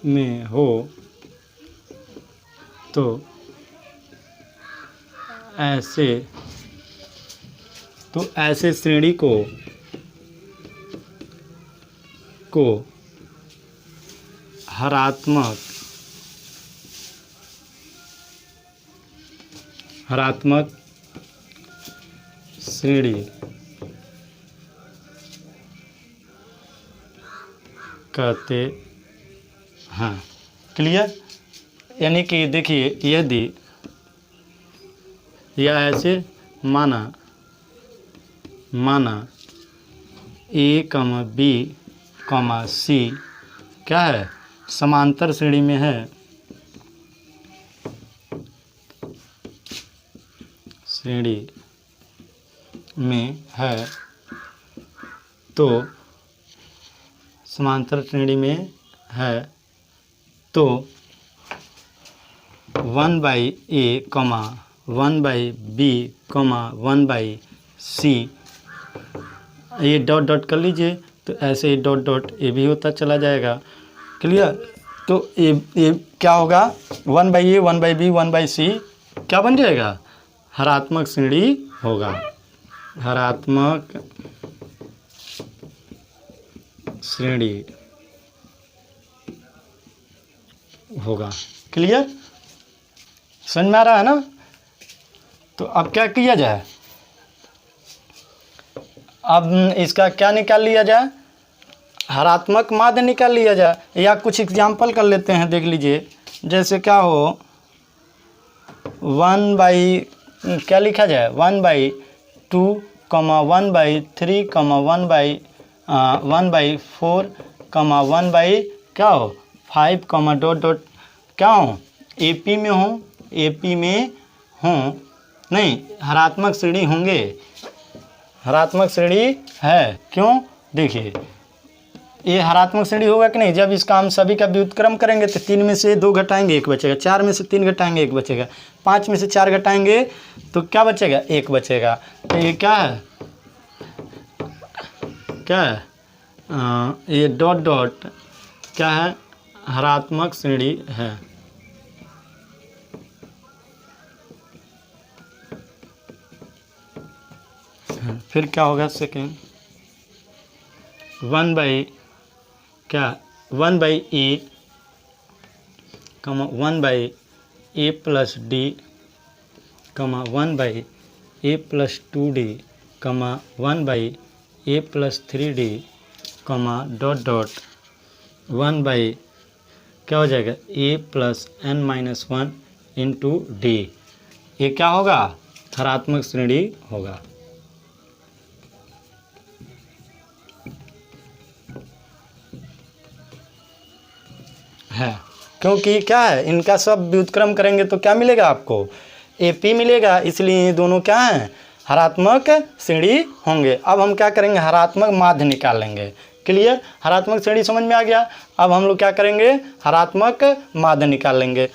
में हो तो ऐसे श्रेणी को हरात्मक श्रेणी कहते हैं। क्लियर। यानी कि देखिए यदि यह ऐसे माना ए कमा बी कमा सी क्या है, समांतर श्रेणी में है, श्रेणी में है तो समांतर श्रेणी में है तो 1/a, 1/b, 1/c ये डॉट डॉट कर लीजिए तो ऐसे ही डॉट डॉट ये भी होता चला जाएगा। क्लियर। तो ये क्या होगा, 1/a, 1/b, 1/c क्या बन जाएगा, हरात्मक श्रेणी होगा, हरात्मक श्रेणी होगा। क्लियर। समझ में आ रहा है ना। तो अब क्या किया जाए, अब इसका क्या निकाल लिया जाए, हरात्मक माध्य निकाल लिया जाए। या कुछ एग्जाम्पल कर लेते हैं, देख लीजिए। जैसे क्या हो, क्या लिखा जाए, 1/2, 1/3, 1/4, 1/ क्या हो 5, डॉट डॉट क्या हो, एपी में हो, एपी में हों, नहीं हरात्मक श्रेणी होंगे, हरात्मक श्रेणी है। क्यों, देखिए ये हरात्मक श्रेणी होगा कि नहीं, जब इसका हम सभी का व्युत्क्रम करेंगे तो 3 में से 2 घटाएंगे 1 बचेगा, 4 में से 3 घटाएंगे 1 बचेगा, 5 में से 4 घटाएंगे तो क्या बचेगा, 1 बचेगा। तो ये क्या है, ये डॉट डॉट क्या है, हरात्मक श्रेणी है। फिर क्या होगा second, 1/a, 1/a plus d, 1/a plus 2d, 1/a plus 3d, dot dot 1/ क्या हो जाएगा, a plus n-1 into d। ये क्या होगा, हरात्मक श्रेणी होगा। है क्योंकि क्या है, इनका सब व्युत्क्रम करेंगे तो क्या मिलेगा आपको, एपी मिलेगा, इसलिए ये दोनों क्या हैं, हरात्मक श्रेणी होंगे। अब हम क्या करेंगे, हरात्मक माध्य निकालेंगे। क्लियर। हरात्मक श्रेणी समझ में आ गया। अब हम लोग क्या करेंगे, हरात्मक माध्य निकालेंगे।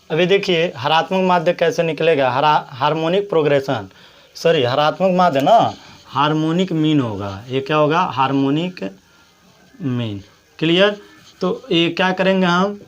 अभी देखिए हरात्मक माध्य कैसे निकलेगा, हार्मोनिक प्रोग्रेशन, सॉरी हरात्मक माध्य ना हार्मोनिक मीन होगा। ये क्या होगा, हार्मोनिक मीन। क्लियर। तो ये क्या करेंगे हम,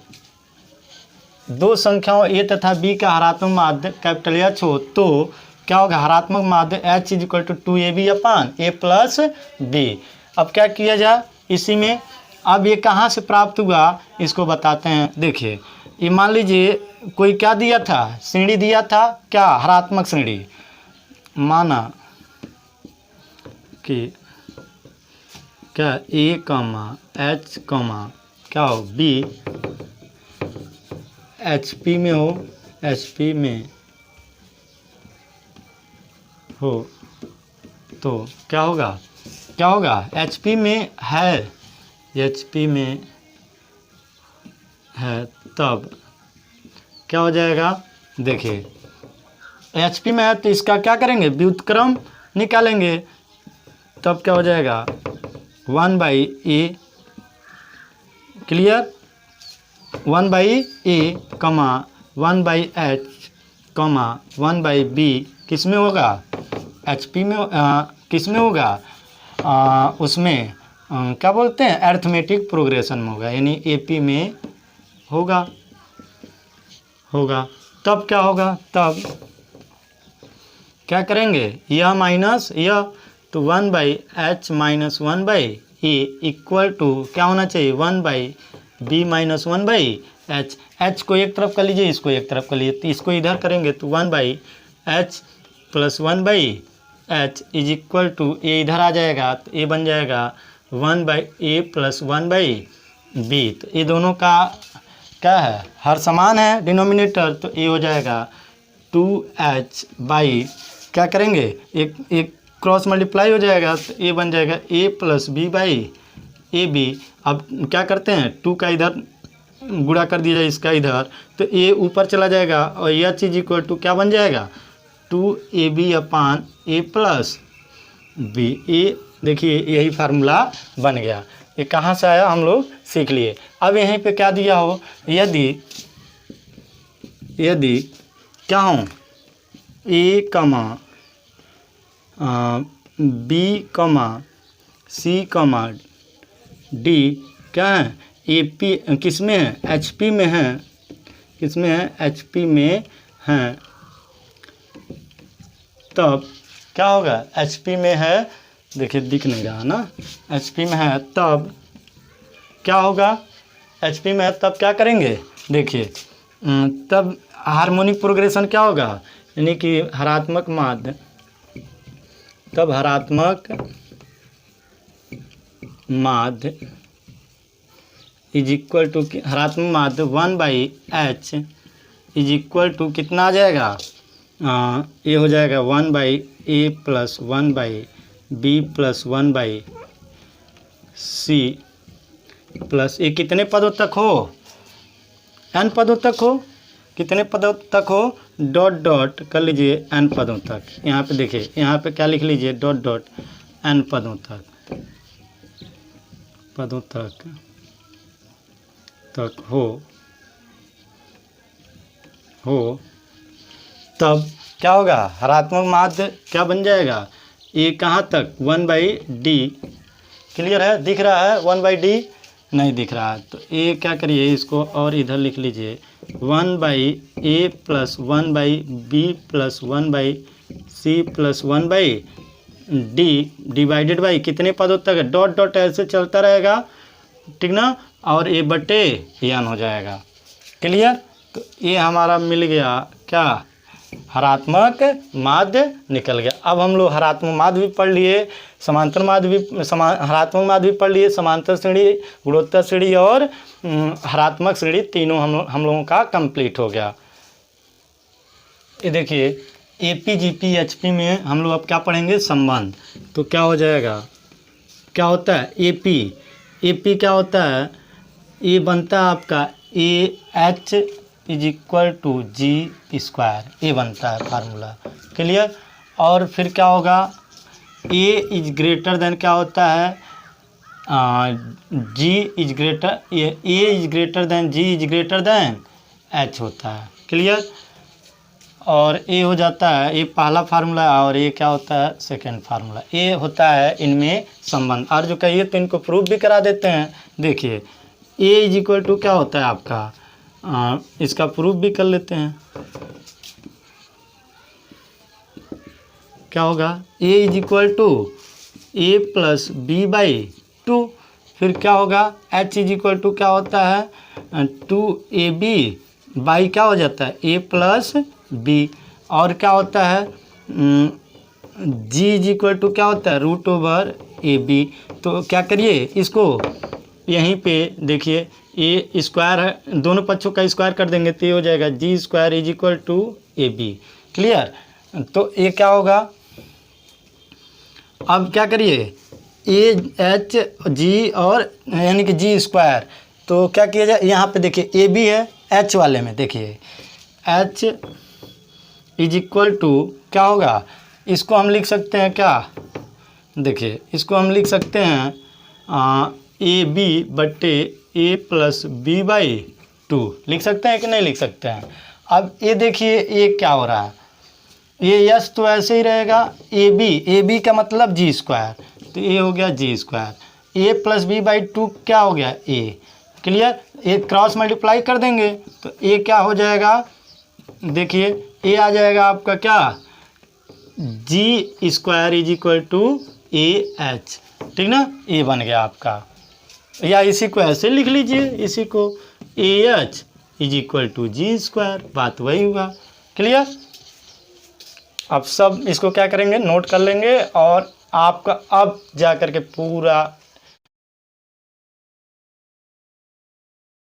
दो संख्याओं ए तथा बी का हरात्मक माध्य कैपिटल एच हो तो क्या होगा, हरात्मक माध्य h = 2ab/a प्लस बी। अब क्या किया जाए, इसी में अब ये कहाँ से प्राप्त हुआ इसको बताते हैं। देखिए ये मान लीजिए कोई क्या दिया था, श्रेणी दिया था, क्या हरात्मक श्रेणी, माना कि क्या ए कॉमा एच कॉमा क्या हो बी एच पी में हो, एच पी में हो तो क्या होगा, क्या होगा, एच पी में है, एच पी में है तब क्या हो जाएगा। देखिए एच पी में है तो इसका क्या करेंगे, व्युत्क्रम निकालेंगे, तब क्या हो जाएगा 1/a, क्लियर, 1/a कमा 1/h कमा 1/b किस में होगा, एच पी में, किस में होगा, उसमें क्या बोलते हैं अरिथमेटिक प्रोग्रेशन में होगा, यानी एपी में होगा, तब क्या होगा, तब क्या करेंगे, यह माइनस यह, तो 1/h minus 1/a equal to क्या होना चाहिए 1/b माइनस 1/h। h को एक तरफ कर लीजिए, इसको एक तरफ कर लीजिए, तो इसको इधर करेंगे तो 1/h plus 1/h is equal to a इधर आ जाएगा, तो ए बन जाएगा 1/a प्लस 1/b। तो ये दोनों का क्या है, हर समान है डिनोमिनेटर, तो ए हो जाएगा 2h बाई क्या करेंगे, एक क्रॉस मल्टीप्लाई हो जाएगा, तो ए बन जाएगा a plus B by A B. अब क्या करते हैं 2 का इधर गुणा कर दिया जाए इसका इधर, तो a ऊपर चला जाएगा और यह चीज़ इक्वल टू क्या बन जाएगा 2ab upon a plus b. A देखिए यही फार्मूला बन गया, ये कहाँ से आया हम लोग सीख लिए। अब यहीं पे क्या दिया हो, यदि क्या हो a कमा बी कमा सी कमा डी क्या है, ए पी किस में है, एच पी में है, किस में है, एच पी में है, तब क्या होगा, एच पी में है, देखिए दिख नहीं रहा ना, एच पी में है तब क्या होगा, एच पी में है तब क्या करेंगे, देखिए तब हार्मोनिक प्रोग्रेशन क्या होगा, यानी कि हरात्मक माध्य, तब हरात्मक माध्य इज इक्वल टू हरात्मक माध्य 1/h इज इक्वल टू कितना आ जाएगा, ये हो जाएगा 1/a plus 1/b plus 1/c plus ये कितने पदों तक हो, n पदों तक हो, कितने पदों तक हो, डॉट डॉट कर लीजिए n पदों तक। यहाँ पे देखिए यहाँ पे क्या लिख लीजिए डॉट डॉट n पदों तक, हो तब क्या होगा, हरात्मक माध्य क्या बन जाएगा, ये कहाँ तक 1/d, क्लियर है, दिख रहा है 1/d नहीं दिख रहा है, तो ये क्या करिए इसको और इधर लिख लीजिए 1/a plus 1/b plus 1/c plus 1/d divided by कितने पदों तक, डॉट डॉट ऐसे चलता रहेगा, ठीक ना, और ए बटे n हो जाएगा, क्लियर। तो ये हमारा मिल गया क्या, हरात्मक माध्य निकल गया। अब हम लोग हरात्मक माध्य भी पढ़ लिए, समांतर माध्य भी हरात्मक माध्य भी पढ़ लिए, समांतर श्रेणी, गुणोत्तर श्रेणी और हरात्मक श्रेणी तीनों हम लोगों का कंप्लीट हो गया। ये देखिए एपी जीपी एचपी में हम लोग अब क्या पढ़ेंगे, संबंध। तो क्या हो जाएगा, क्या होता है एपी क्या होता है, ये बनता है आपका A H is equal to G square, ये बनता है फार्मूला, क्लियर। और फिर क्या होगा, ए इज ग्रेटर देन क्या होता है, G is greater, a is greater than G is greater than H होता है, क्लियर। और ए हो जाता है, ये पहला फार्मूला और ये क्या होता है सेकेंड फार्मूला, ये होता है इनमें संबंध। और जो कहिए तो इनको प्रूफ भी करा देते हैं। देखिए ए इज इक्वल टू क्या होता है आपका, इसका प्रूफ भी कर लेते हैं। क्या होगा, A is equal to A plus B by 2, फिर क्या होगा, h इज इक्वल टू क्या होता है 2ab बाई क्या हो जाता है a प्लस b, और क्या होता है g इज इक्वल टू क्या होता है रूट ओवर ab। तो क्या करिए इसको यहीं पे देखिए ए स्क्वायर है, दोनों पक्षों का स्क्वायर कर देंगे तो ये हो जाएगा G square is equal to a b. Clear. तो ये क्या होगा, अब क्या करिए ए एच जी और यानी कि जी स्क्वायर, तो क्या किया जाए यहाँ पे देखिए ए बी है, एच वाले में देखिए एच इज इक्वल टू क्या होगा, इसको हम लिख सकते हैं क्या, देखिए इसको हम लिख सकते हैं ए बी बटे ए प्लस बी बाई 2 लिख सकते हैं कि नहीं लिख सकते हैं। अब ये देखिए ये क्या हो रहा है, ये यस तो ऐसे ही रहेगा, ए बी का मतलब जी स्क्वायर, तो ये हो गया G square, a plus B by 2 क्या हो गया ए। क्लियर। ये क्रॉस मल्टीप्लाई कर देंगे तो ए क्या हो जाएगा, देखिए ए आ जाएगा आपका क्या G square is equal to A H, ठीक ना, ये बन गया आपका। या इसी को ऐसे लिख लीजिए, इसी को A H is equal to G square, बात वही हुआ। क्लियर। अब सब इसको क्या करेंगे नोट कर लेंगे और आपका अब जा कर के पूरा